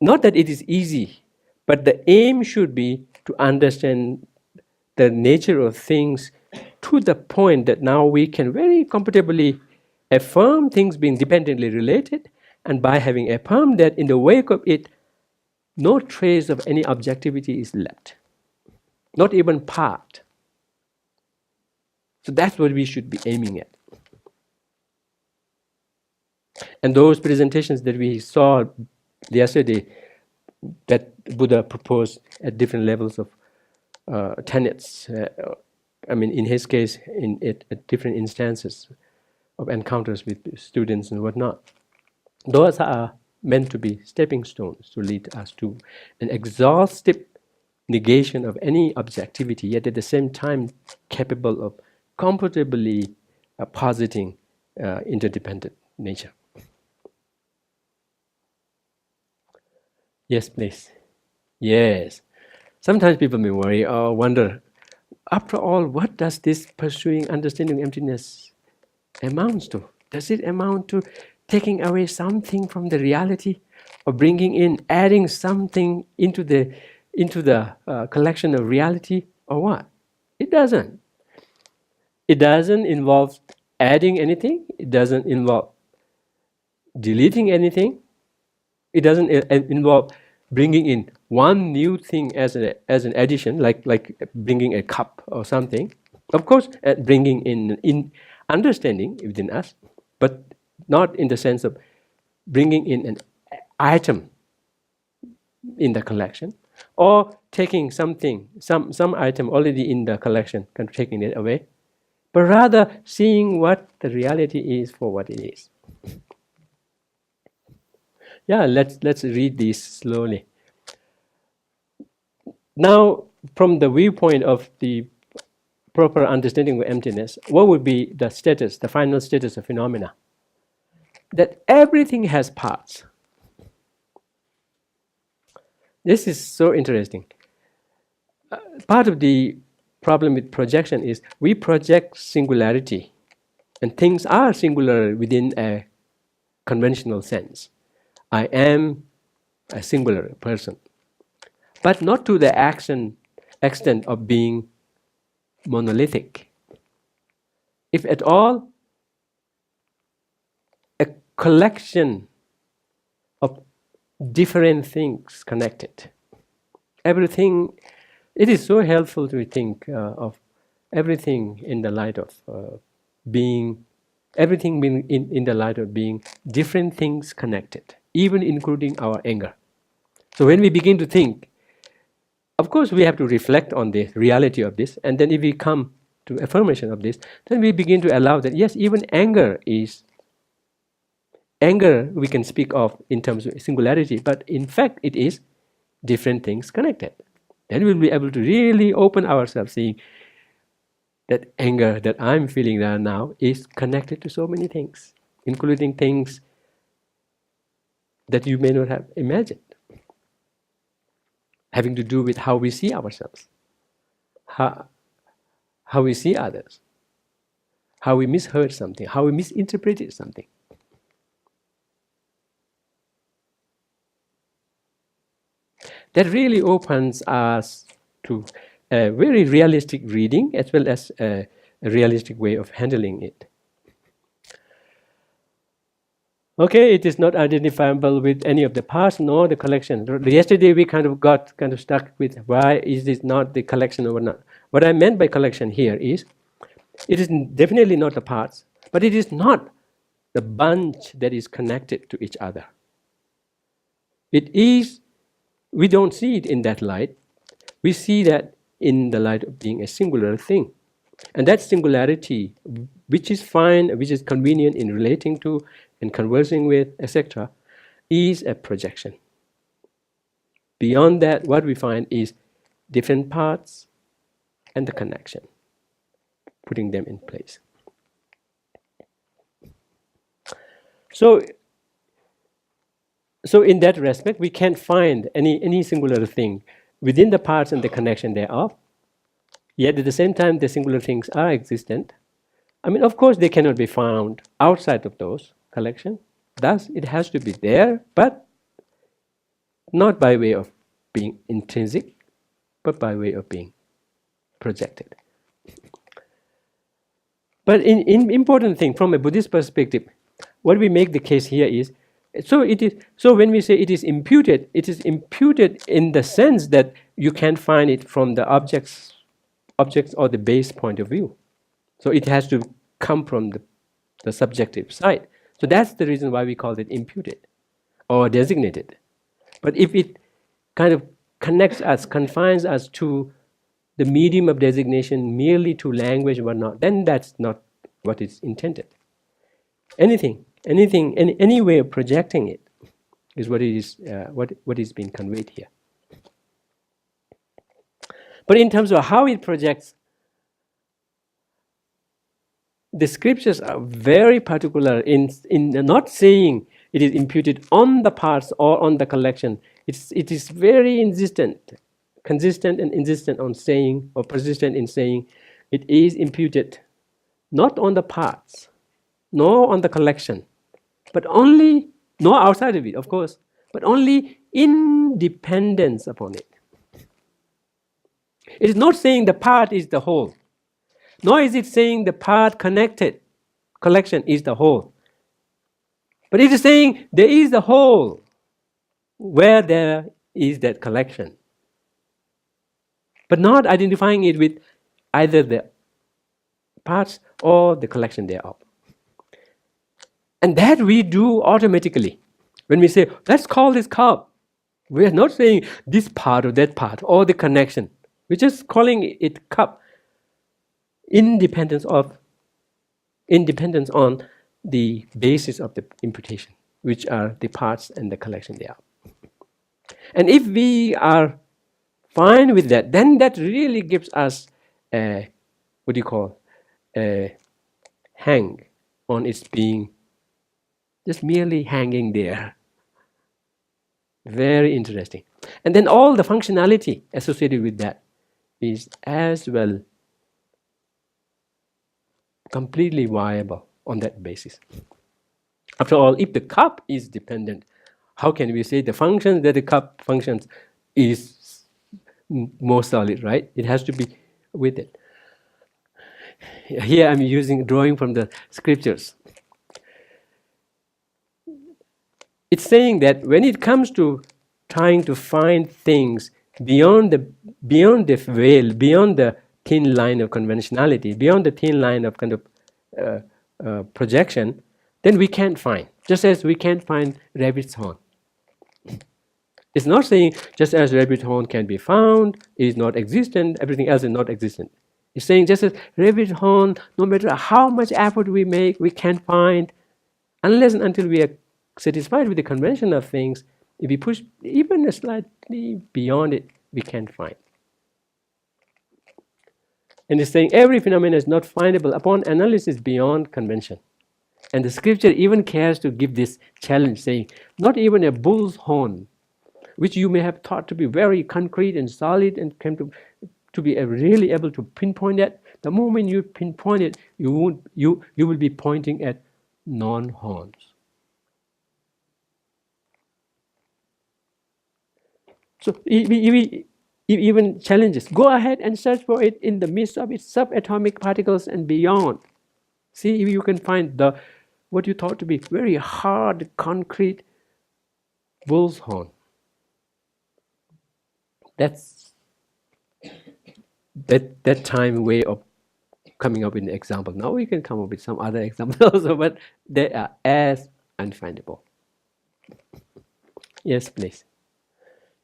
not that it is easy, but the aim should be to understand the nature of things to the point that now we can very comfortably affirm things being dependently related, and by having affirmed that, in the wake of it, no trace of any objectivity is left, not even part. So that's what we should be aiming at. And those presentations that we saw yesterday, that Buddha proposed at different levels of tenets, in his case, at different instances of encounters with students and whatnot, those are meant to be stepping stones to lead us to an exhaustive negation of any objectivity, yet at the same time capable of comfortably positing interdependent nature. Yes, please. Yes. Sometimes people may worry or wonder, after all, what does this pursuing understanding emptiness amounts to? Does it amount to taking away something from the reality, or bringing in, adding something into the collection of reality, or what? It doesn't. It doesn't involve adding anything. It doesn't involve deleting anything. It doesn't involve bringing in one new thing as an addition, like bringing a cup or something. Of course, bringing in understanding within us, but not in the sense of bringing in an item in the collection, or taking something, some item already in the collection, and taking it away, but rather seeing what the reality is for what it is. Yeah, let's read this slowly. Now, from the viewpoint of the proper understanding of emptiness, what would be the status, the final status of phenomena? That everything has parts. This is so interesting. Part of the problem with projection is we project singularity, and things are singular within a conventional sense. I am a singular person, but not to the extent of being monolithic. If at all, a collection of different things connected. Everything, it is so helpful to think of everything in the light of being, everything being in the light of being different things connected, even including our anger. So when we begin to think, of course we have to reflect on the reality of this, and then if we come to affirmation of this, then we begin to allow that yes, even anger we can speak of in terms of singularity, but in fact it is different things connected. Then we'll be able to really open ourselves, seeing that anger that I'm feeling right now is connected to so many things, including things that you may not have imagined, having to do with how we see ourselves, how we see others, how we misheard something, how we misinterpreted something. That really opens us to a very realistic reading as well as a realistic way of handling it. Okay, it is not identifiable with any of the parts nor the collection. Yesterday we got stuck with why is this not the collection or not. What I meant by collection here is, it is definitely not the parts, but it is not the bunch that is connected to each other. It is, we don't see it in that light. We see that in the light of being a singular thing. And that singularity, which is fine, which is convenient in relating to and conversing with, etc., is a projection. Beyond that, what we find is different parts and the connection, putting them in place. So in that respect, we can't find any singular thing within the parts and the connection thereof. Yet at the same time, the singular things are existent. I mean, of course, they cannot be found outside of those collection. Thus, it has to be there, but not by way of being intrinsic, but by way of being projected. But in important thing from a Buddhist perspective, what we make the case here is, so when we say it is imputed in the sense that you can find it from the objects or the base point of view. So it has to come from the subjective side. So that's the reason why we call it imputed or designated. But if it kind of connects us, confines us to the medium of designation merely to language or whatnot, then that's not what is intended. Any way of projecting it is what it is, what is being conveyed here. But in terms of how it projects, the scriptures are very particular in not saying it is imputed on the parts or on the collection. It is very insistent, consistent and insistent on saying, or persistent in saying, it is imputed not on the parts, nor on the collection, but only, nor outside of it, of course, but only in dependence upon it. It is not saying the part is the whole, nor is it saying the part connected collection is the whole. But it is saying there is the whole where there is that collection. But not identifying it with either the parts or the collection thereof. And that we do automatically. When we say, let's call this cup, we are not saying this part or that part or the connection. We're just calling it cup. Independence on the basis of the imputation, which are the parts and the collection thereof. And if we are fine with that, then that really gives us a, hang on its being just merely hanging there. Very interesting. And then all the functionality associated with that is as well completely viable on that basis. After all, if the cup is dependent, how can we say the function that the cup functions is more solid, right? It has to be with it. Here I'm drawing from the scriptures. It's saying that when it comes to trying to find things beyond the veil, beyond the thin line of conventionality, beyond the thin line of kind of projection, then we can't find. Just as we can't find rabbit's horn. It's not saying just as rabbit's horn can be found, it is not existent, everything else is not existent. It's saying just as rabbit's horn, no matter how much effort we make, we can't find, unless and until we are satisfied with the convention of things. If we push even slightly beyond it, we can't find. And it's saying every phenomenon is not findable upon analysis beyond convention. And the scripture even cares to give this challenge, saying, not even a bull's horn, which you may have thought to be very concrete and solid and came to be really able to pinpoint it. The moment you pinpoint it, you will be pointing at non-horns. So he even challenges, go ahead and search for it in the midst of its subatomic particles and beyond. See if you can find what you thought to be very hard, concrete bull's horn. That's that time way of coming up with an example. Now we can come up with some other examples also, but they are as unfindable. Yes, please.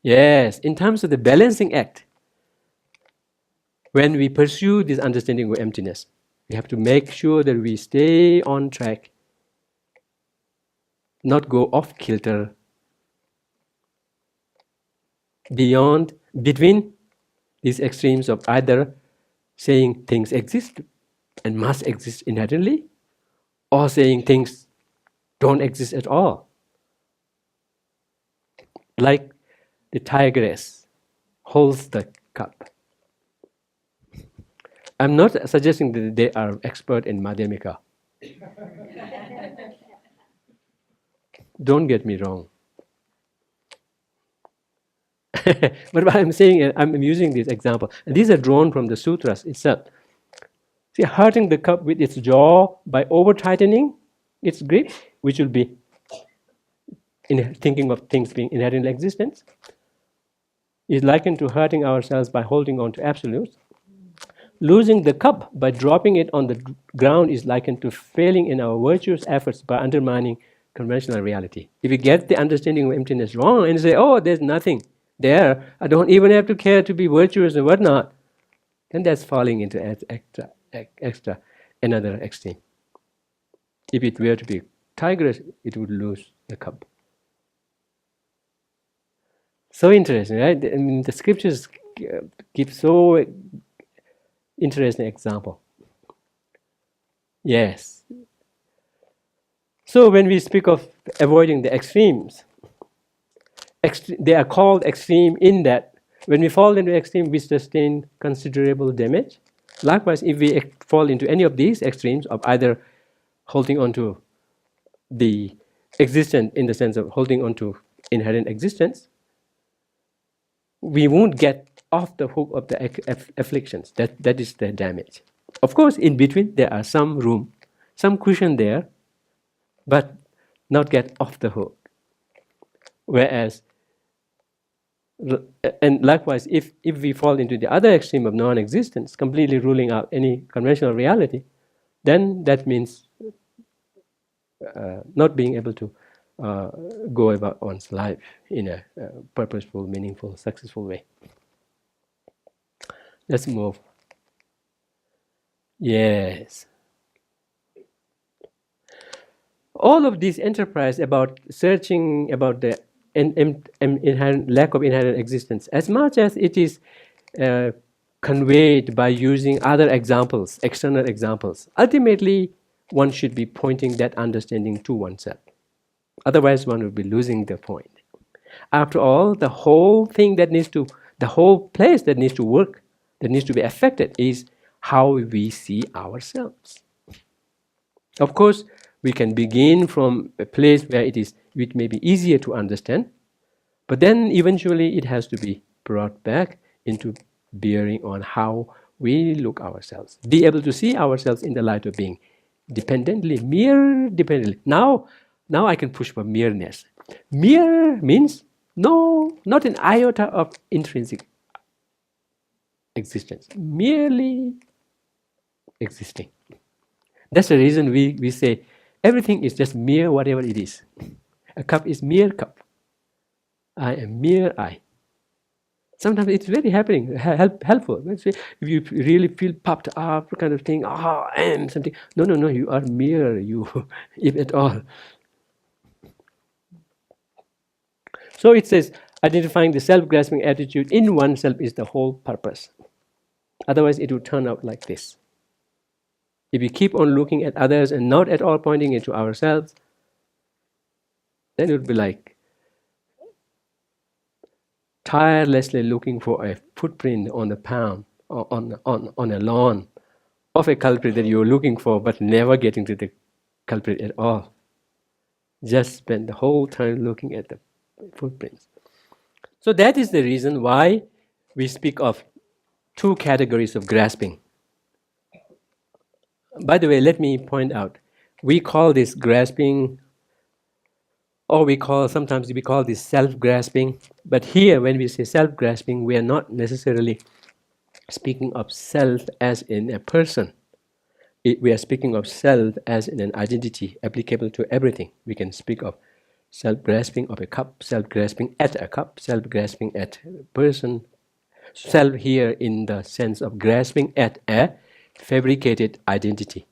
Yes, in terms of the balancing act, when we pursue this understanding of emptiness, we have to make sure that we stay on track, not go off kilter, between these extremes of either saying things exist and must exist inherently, or saying things don't exist at all. Like the tigress holds the cup. I'm not suggesting that they are expert in Madhyamaka. Don't get me wrong. But what I'm saying, I'm using this example. And these are drawn from the sutras itself. See, hurting the cup with its jaw by over-tightening its grip, which will be in thinking of things being inherent in existence, is likened to hurting ourselves by holding on to absolutes. Losing the cup by dropping it on the ground is likened to failing in our virtuous efforts by undermining conventional reality. If you get the understanding of emptiness wrong and say, oh, there's nothing there, I don't even have to care to be virtuous and whatnot, then that's falling into extra another extreme. If it were to be tigress, it would lose the cup. So interesting, right? I mean, the scriptures give so interesting example. Yes. So when we speak of avoiding the extremes, they are called extreme in that When we fall into extreme, we sustain considerable damage. Likewise, if we fall into any of these extremes of either holding on to the existence in the sense of holding on to inherent existence, we won't get off the hook of the afflictions. That is the damage. Of course, in between there are some room, some cushion there, but not get off the hook. Whereas, and likewise, if we fall into the other extreme of non-existence, completely ruling out any conventional reality, then that means not being able to go about one's life in a purposeful, meaningful, successful way. Let's move. Yes. All of this enterprise about searching about the inherent lack of inherent existence, as much as it is conveyed by using other examples, external examples, ultimately one should be pointing that understanding to oneself. Otherwise, one would be losing the point. After all, the whole thing that needs to, the whole place that needs to work, that needs to be affected is how we see ourselves. Of course, we can begin from a place where it may be easier to understand, but then eventually it has to be brought back into bearing on how we look ourselves. Be able to see ourselves in the light of being dependently, mere dependently. Now I can push for mereness. Mere means no, not an iota of intrinsic existence, merely existing. That's the reason we say everything is just mere whatever it is. A cup is mere cup. I am mere I. Sometimes it's very helpful. If you really feel puffed up, kind of thing, I am something. No, you are mere you, if at all. So it says, identifying the self-grasping attitude in oneself is the whole purpose. Otherwise, it would turn out like this. If we keep on looking at others and not at all pointing into ourselves, then it would be like tirelessly looking for a footprint on a palm, on a lawn of a culprit that you're looking for, but never getting to the culprit at all. Just spend the whole time looking at the footprints. So that is the reason why we speak of two categories of grasping. By the way, let me point out, we call this grasping, or sometimes we call this self-grasping, but here when we say self-grasping, we are not necessarily speaking of self as in a person. We are speaking of self as in an identity applicable to everything. We can speak of self-grasping of a cup, self-grasping at a cup, self-grasping at a person. Self here in the sense of grasping at a fabricated identity.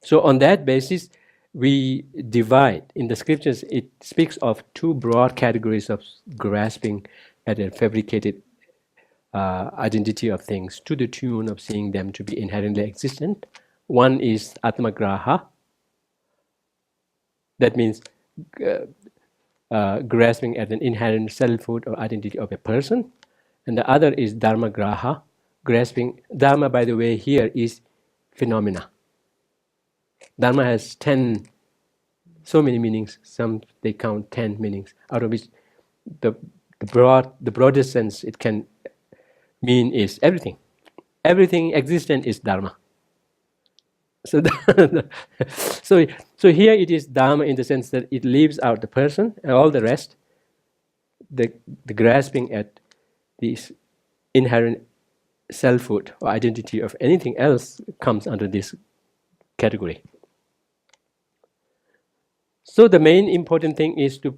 So on that basis, we divide. In the scriptures, it speaks of two broad categories of grasping at a fabricated identity of things to the tune of seeing them to be inherently existent. One is atmagraha. That means grasping at an inherent selfhood or identity of a person. And the other is dharmagraha, grasping. Dharma, by the way, here is phenomena. Dharma has 10, so many meanings. Some they count 10 meanings, out of which the broadest sense it can mean is everything. Everything existent is dharma. So, so here it is dharma in the sense that it leaves out the person and all the rest. The grasping at this inherent selfhood or identity of anything else comes under this category. So the main important thing is to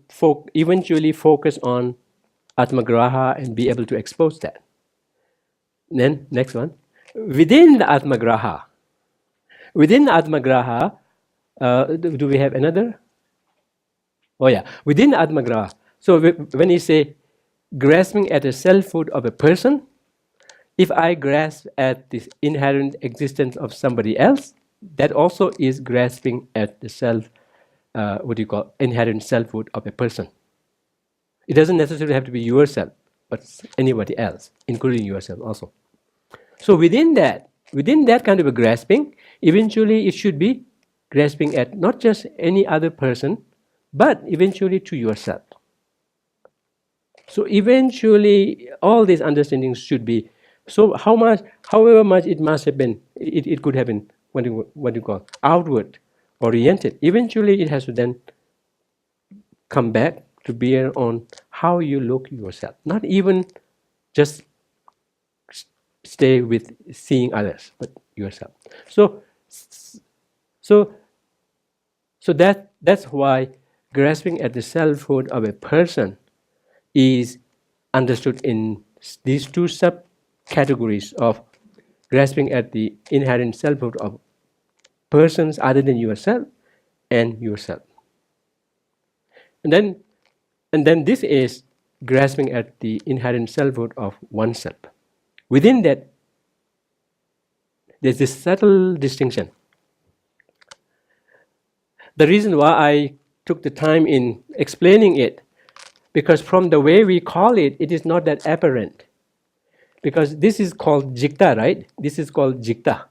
eventually focus on atmagraha and be able to expose that. Then next one, within the atmagraha. Within atmagraha, do we have another? Oh yeah, within atmagraha. So when you say grasping at a selfhood of a person, if I grasp at this inherent existence of somebody else, that also is grasping at the inherent selfhood of a person. It doesn't necessarily have to be yourself, but anybody else, including yourself also. So within that kind of a grasping, eventually it should be grasping at not just any other person, but eventually to yourself. So eventually all these understandings should be, so however much it must have been, it could have been what you call outward oriented. Eventually it has to then come back to bear on how you look yourself, not even just stay with seeing others, but yourself. So that's why grasping at the selfhood of a person is understood in these two subcategories of grasping at the inherent selfhood of persons other than yourself and yourself. And then this is grasping at the inherent selfhood of oneself. Within that, there's this subtle distinction. The reason why I took the time in explaining it, because from the way we call it, it is not that apparent. Because this is called jikta, right? This is called jikta.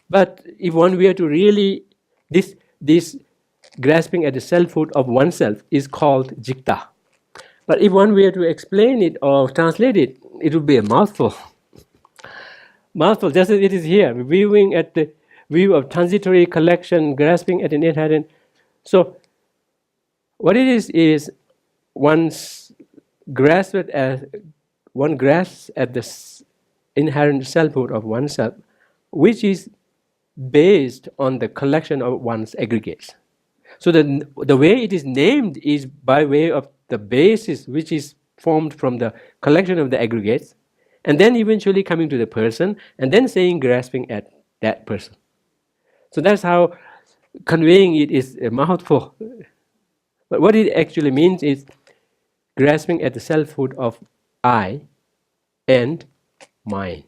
But if one were to really, this grasping at the selfhood of oneself is called jikta. But if one were to explain it or translate it, it would be a mouthful. Mouthful, just as it is here, viewing at the view of transitory collection, grasping at an inherent. So, what it is one grasps at the inherent selfhood of oneself, which is based on the collection of one's aggregates. So the way it is named is by way of the basis which is formed from the collection of the aggregates, and then eventually coming to the person, and then saying grasping at that person. So that's how conveying it is a mouthful. But what it actually means is grasping at the selfhood of I and mine.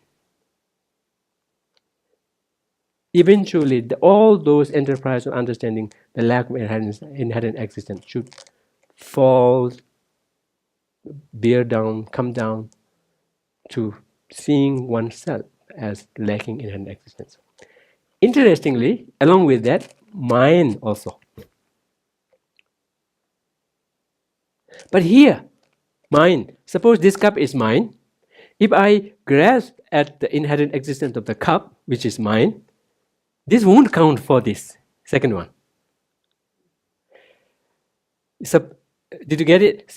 Eventually, all those enterprises of understanding the lack of inherent existence should fall, bear down, come down to seeing oneself as lacking inherent existence. Interestingly, along with that, mine also. But here, mine, suppose this cup is mine. If I grasp at the inherent existence of the cup, which is mine, this won't count for this second one. Did you get it?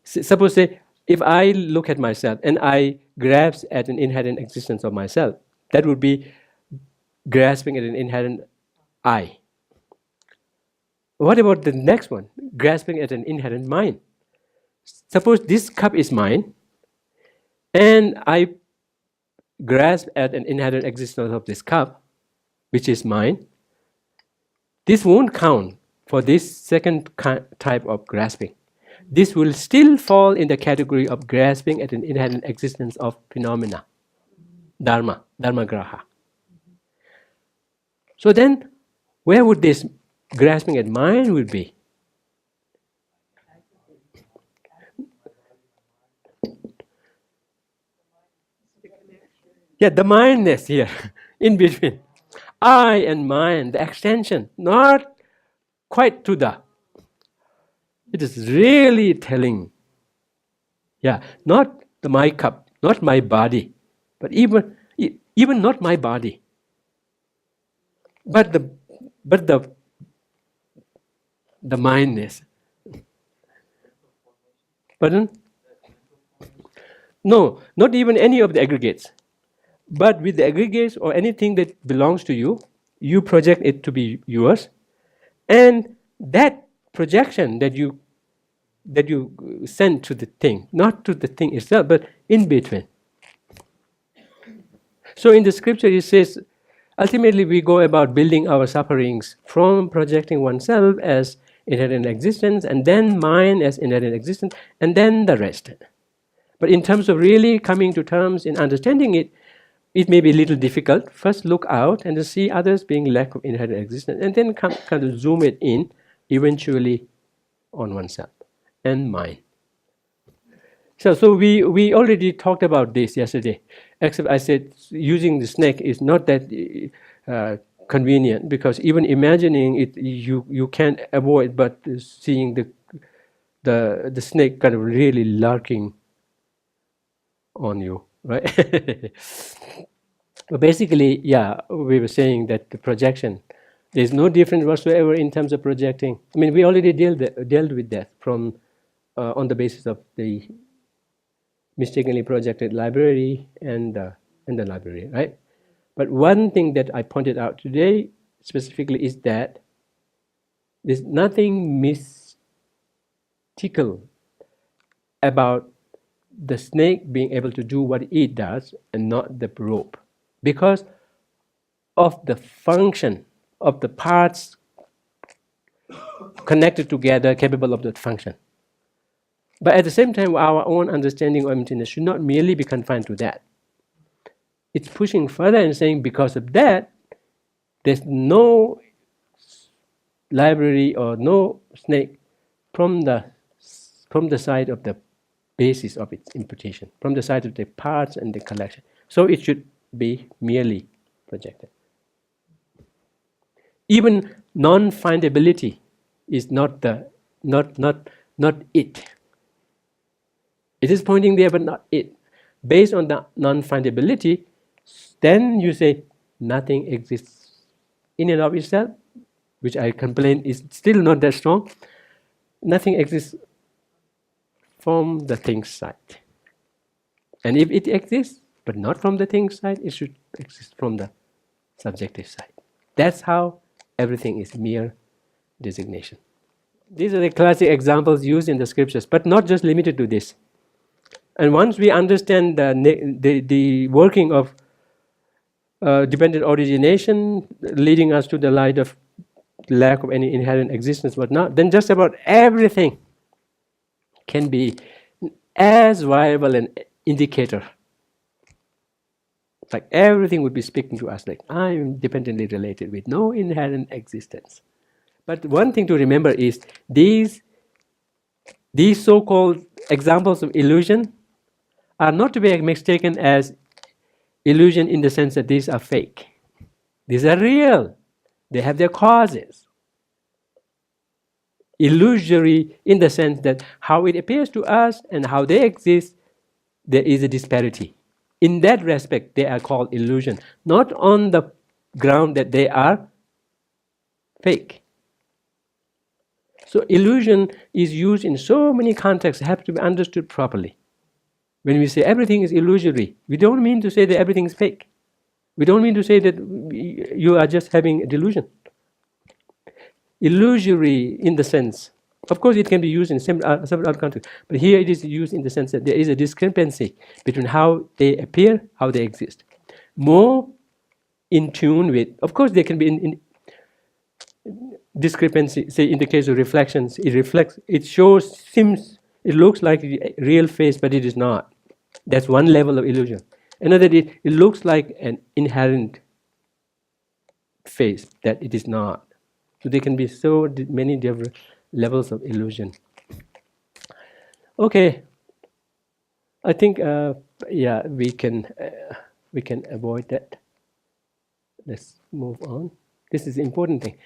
Suppose if I look at myself and I grasp at an inherent existence of myself, that would be grasping at an inherent I. What about the next one? Grasping at an inherent mine. Suppose this cup is mine, and I grasp at an inherent existence of this cup, which is mine. This won't count for this second type of grasping. This will still fall in the category of grasping at an inherent existence of phenomena, dharma graha. So then, where would this grasping at mind would be? Yeah, the mindness here, in between. I and mine, the extension, not quite to the. It is really telling. Yeah, not the my cup, not my body, but even not my body. But the mindness. Pardon? No, not even any of the aggregates. But with the aggregates or anything that belongs to you, you project it to be yours, and that projection that you send to the thing, not to the thing itself, but in between. So in the scripture it says, ultimately we go about building our sufferings from projecting oneself as inherent existence, and then mine as inherent existence, and then the rest. But in terms of really coming to terms in understanding it, it may be a little difficult. First look out and to see others being lack of inherent existence, and then kind of zoom it in, eventually on oneself and mine. So we already talked about this yesterday, except I said using the snake is not that convenient, because even imagining it, you can't avoid but seeing the snake kind of really lurking on you, right? But basically, yeah, we were saying that the projection, there's no difference whatsoever in terms of projecting. I mean, we already dealt with that from on the basis of the mistakenly projected library and the library, right? But one thing that I pointed out today specifically is that there's nothing mystical about the snake being able to do what it does and not the rope, because of the function of the parts connected together capable of that function. But at the same time, our own understanding of emptiness should not merely be confined to that. It's pushing further and saying because of that, there's no library or no snake from the side of the basis of its imputation, from the side of the parts and the collection. So it should be merely projected. Even non-findability is not it. It is pointing there, but not it. Based on the non-findability, then you say nothing exists in and of itself, which I complain is still not that strong. Nothing exists from the thing side. And if it exists, but not from the thing side, it should exist from the subjective side. That's how everything is mere designation. These are the classic examples used in the scriptures, but not just limited to this. And once we understand the working of dependent origination, leading us to the light of lack of any inherent existence, whatnot, then just about everything can be as viable an indicator. Like everything would be speaking to us like, I am dependently related with no inherent existence. But one thing to remember is these so-called examples of illusion are not to be mistaken as illusion in the sense that these are fake. These are real. They have their causes. Illusory in the sense that how it appears to us and how they exist, there is a disparity. In that respect, they are called illusion, not on the ground that they are fake. So illusion is used in so many contexts, have to be understood properly. When we say everything is illusory, we don't mean to say that everything is fake. We don't mean to say that you are just having a delusion. Illusory in the sense, of course it can be used in several other contexts, but here it is used in the sense that there is a discrepancy between how they appear, how they exist. More in tune with, of course there can be in discrepancy, say in the case of reflections, it shows, it looks like a real face, but it is not. That's one level of illusion. Another, it looks like an inherent face, that it is not. So there can be so many different levels of illusion. Okay, I think yeah, we can avoid that. Let's move on. This is the important thing.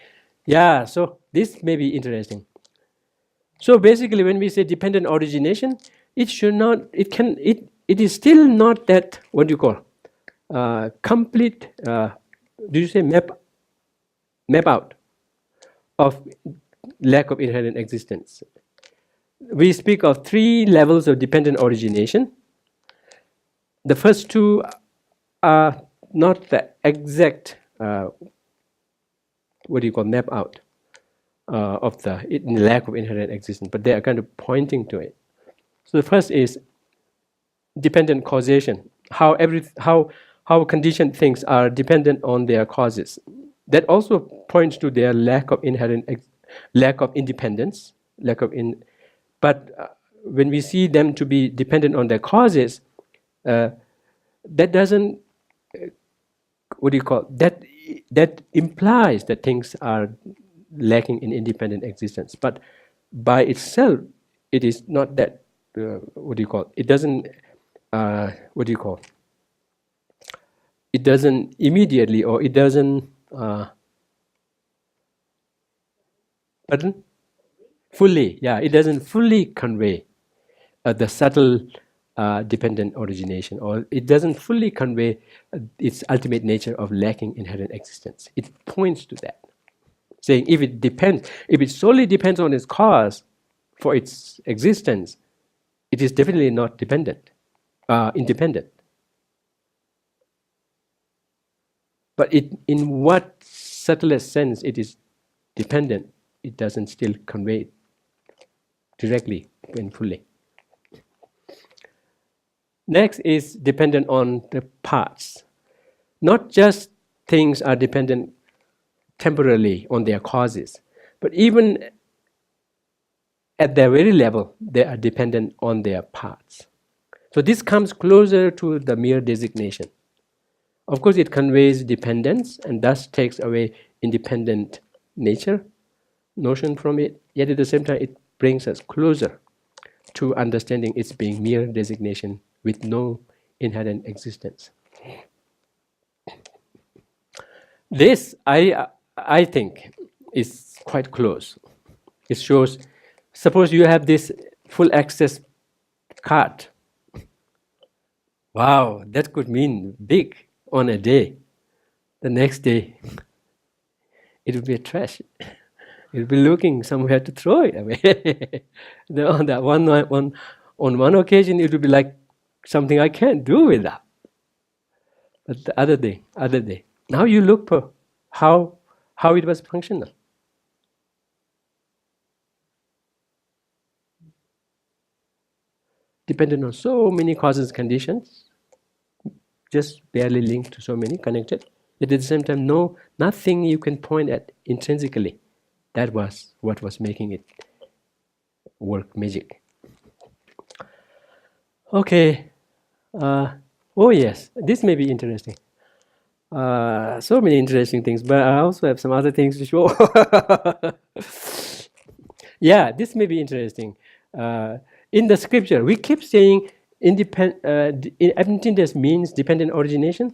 Yeah, so this may be interesting. So basically, when we say dependent origination, it is still not that, what do you call, complete, do you say map out of lack of inherent existence. We speak of 3 levels of dependent origination. The first 2 are not the exact, what do you call, map out of the lack of inherent existence, but they are kind of pointing to it. So the first is dependent causation, how conditioned things are dependent on their causes. That also points to their lack of independence, but when we see them to be dependent on their causes, that doesn't, what do you call, that implies that things are lacking in independent existence. But by itself, it is not that what do you call it? Doesn't what do you call? It doesn't immediately, or it doesn't. Pardon? Fully, yeah. It doesn't fully convey the subtle dependent origination, or it doesn't fully convey its ultimate nature of lacking inherent existence. It points to that, saying if it solely depends on its cause for its existence, it is definitely not independent. But in what subtlest sense it is dependent, it doesn't still convey it directly and fully. Next is dependent on the parts. Not just things are dependent temporarily on their causes, but even at their very level, they are dependent on their parts. So this comes closer to the mere designation. Of course, it conveys dependence and thus takes away independent nature notion from it, yet at the same time it brings us closer to understanding its being mere designation with no inherent existence. This, I think, is quite close. It shows, suppose you have this full access card. Wow, that could mean big on a day. The next day, it would be a trash. It would be looking somewhere to throw it away. On one occasion, it would be like something I can't do with that. But the other day, now you look for how it was functional. Dependent on so many causes and conditions, just barely linked to so many, connected. Yet at the same time, nothing you can point at intrinsically. That was what was making it work magic. Okay. Oh yes, this may be interesting. So many interesting things, but I also have some other things to show. Yeah, this may be interesting. In the scripture, we keep saying emptiness means dependent origination.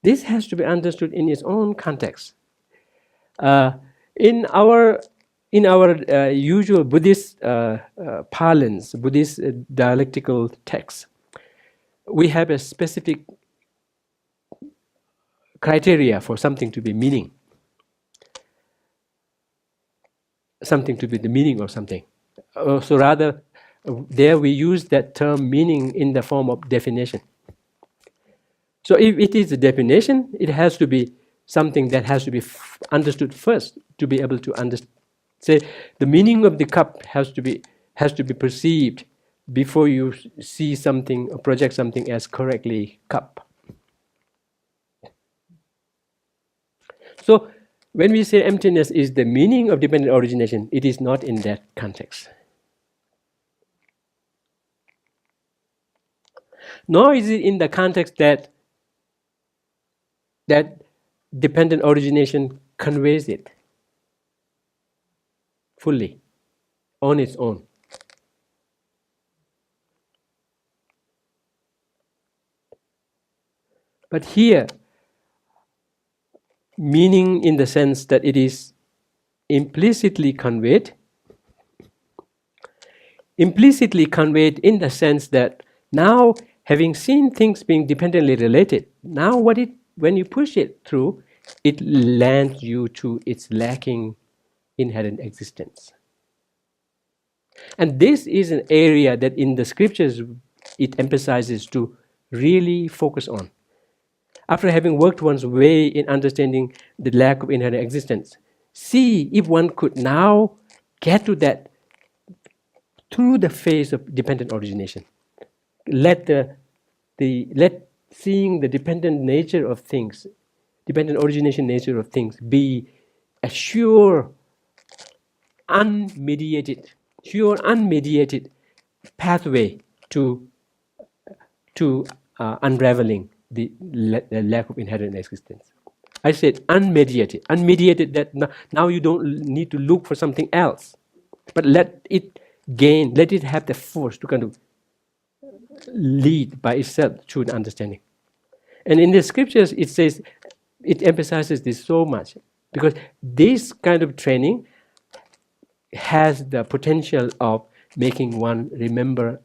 This has to be understood in its own context. In our usual Buddhist parlance, Buddhist dialectical text, we have a specific criteria for something to be meaning, something to be the meaning of something. So rather, there we use that term meaning in the form of definition. So if it is a definition, it has to be something that has to be understood first to be able to understand. Say the meaning of the cup has to be perceived before you see something or project something as correctly cup. So when we say emptiness is the meaning of dependent origination, it is not in that context. Nor is it in the context that dependent origination conveys it fully on its own. But here, meaning in the sense that it is implicitly conveyed in the sense that now, having seen things being dependently related, now when you push it through, it lands you to its lacking inherent existence. And this is an area that in the scriptures it emphasizes to really focus on. After having worked one's way in understanding the lack of inherent existence, see if one could now get to that through the phase of dependent origination. Let seeing the dependent nature of things, dependent origination nature of things, be a sure, unmediated pathway to unraveling the lack of inherent existence. I said unmediated that now you don't need to look for something else, but let it gain, let it have the force to kind of lead by itself through the understanding. And in the scriptures, it says, it emphasizes this so much because this kind of training has the potential of making one remember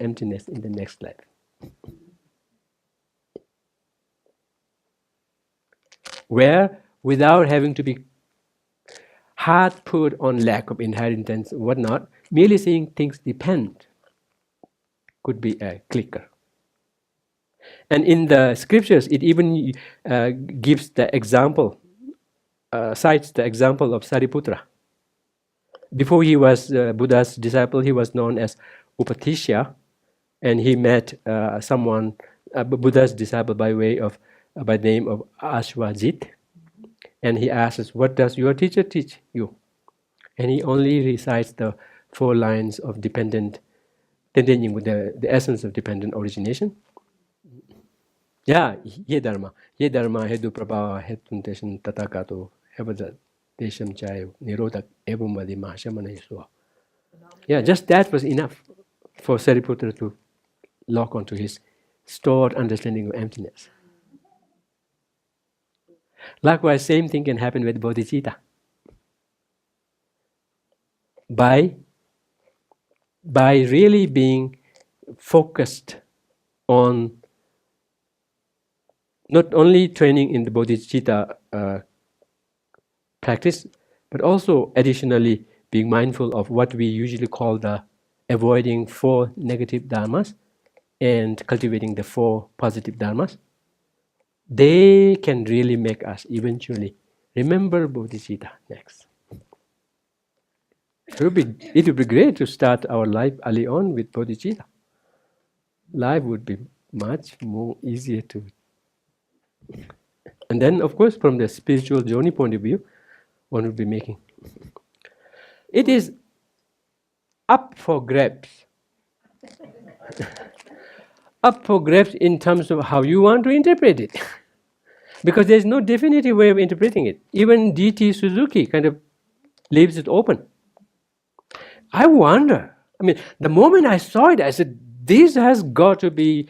emptiness in the next life. Where, without having to be hard put on lack of inheritance and whatnot, merely saying things depend could be a clicker. And in the scriptures, it even gives the example, cites the example of Sariputra. Before he was Buddha's disciple, he was known as Upatisha, and he met someone, Buddha's disciple by the name of Ashwajit, and he asks, "What does your teacher teach you?" And he only recites the 4 lines of dependent, tending with the essence of dependent origination. Yeah, ye dharma hedu prabhava hetuntation tatakato evada desham chayo nirodak evumadi mahashamana. Yeah, just that was enough for Sariputra to lock onto his stored understanding of emptiness. Likewise, same thing can happen with bodhicitta. By really being focused on not only training in the bodhicitta practice, but also additionally being mindful of what we usually call the avoiding 4 negative dharmas and cultivating the 4 positive dharmas. They can really make us eventually remember bodhicitta next. It would be great to start our life early on with bodhicitta. Life would be much more easier to. And then, of course, from the spiritual journey point of view, one would be making. It is up for grabs. Up for grabs in terms of how you want to interpret it. Because there's no definitive way of interpreting it. Even D.T. Suzuki kind of leaves it open. I wonder, the moment I saw it, I said, this has got to be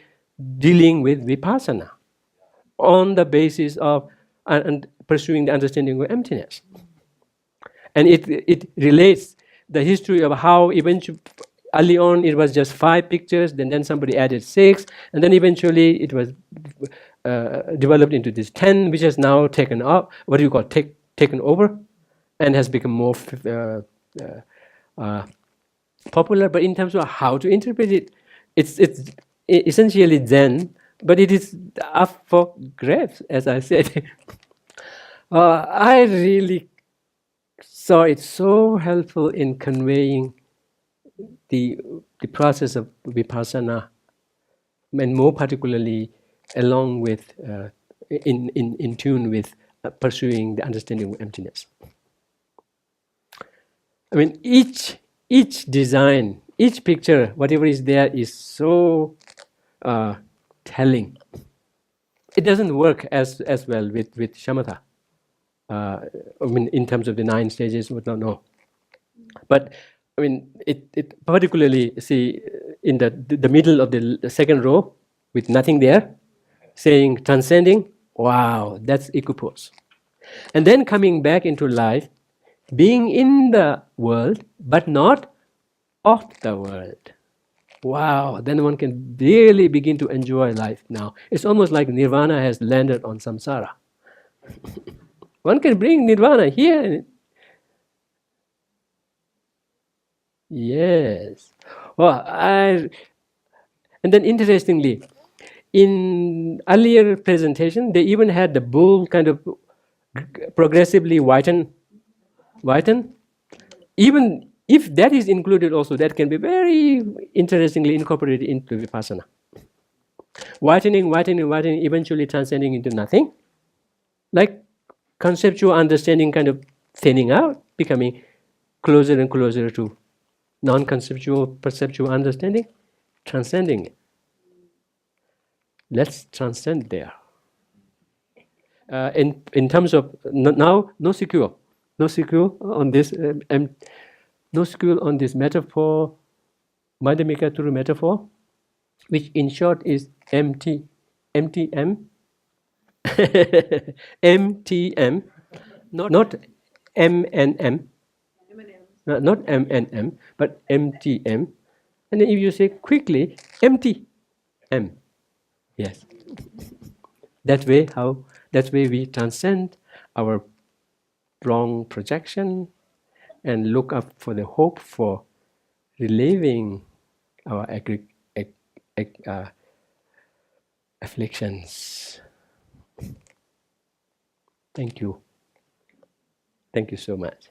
dealing with vipassana on the basis of and pursuing the understanding of emptiness. And it relates the history of how eventually, early on it was just 5 pictures, then somebody added 6, and then eventually it was developed into this 10, which has now taken up, taken over, and has become more popular. But in terms of how to interpret it, it's essentially Zen, but it is up for grabs, as I said. I really saw it so helpful in conveying the process of vipassana, and more particularly along with in tune with pursuing the understanding of emptiness. Each design, each picture, whatever is there, is so telling. It doesn't work as well with shamatha. In terms of the 9 stages, no. But it particularly, see, in the middle of the second row, with nothing there, saying transcending, wow, that's equipoise. And then coming back into life, being in the world, but not of the world. Wow, then one can really begin to enjoy life now. It's almost like nirvana has landed on samsara. One can bring nirvana here. Yes. Well, and then interestingly, in earlier presentation, they even had the bull kind of progressively whiten. Even if that is included also, that can be very interestingly incorporated into vipassana. Whitening, eventually transcending into nothing. Like conceptual understanding kind of thinning out, becoming closer and closer to non-conceptual, perceptual understanding, transcending it. Let's transcend there. In terms of now, no sequel on this. no school on this metaphor, Madhyamaka through metaphor, which in short is MTM, MTM, not MNM, not MNM, but MTM. And then if you say quickly, empty M. Yes. That way we transcend our wrong projection and look up for the hope for relieving our afflictions. Thank you. Thank you so much.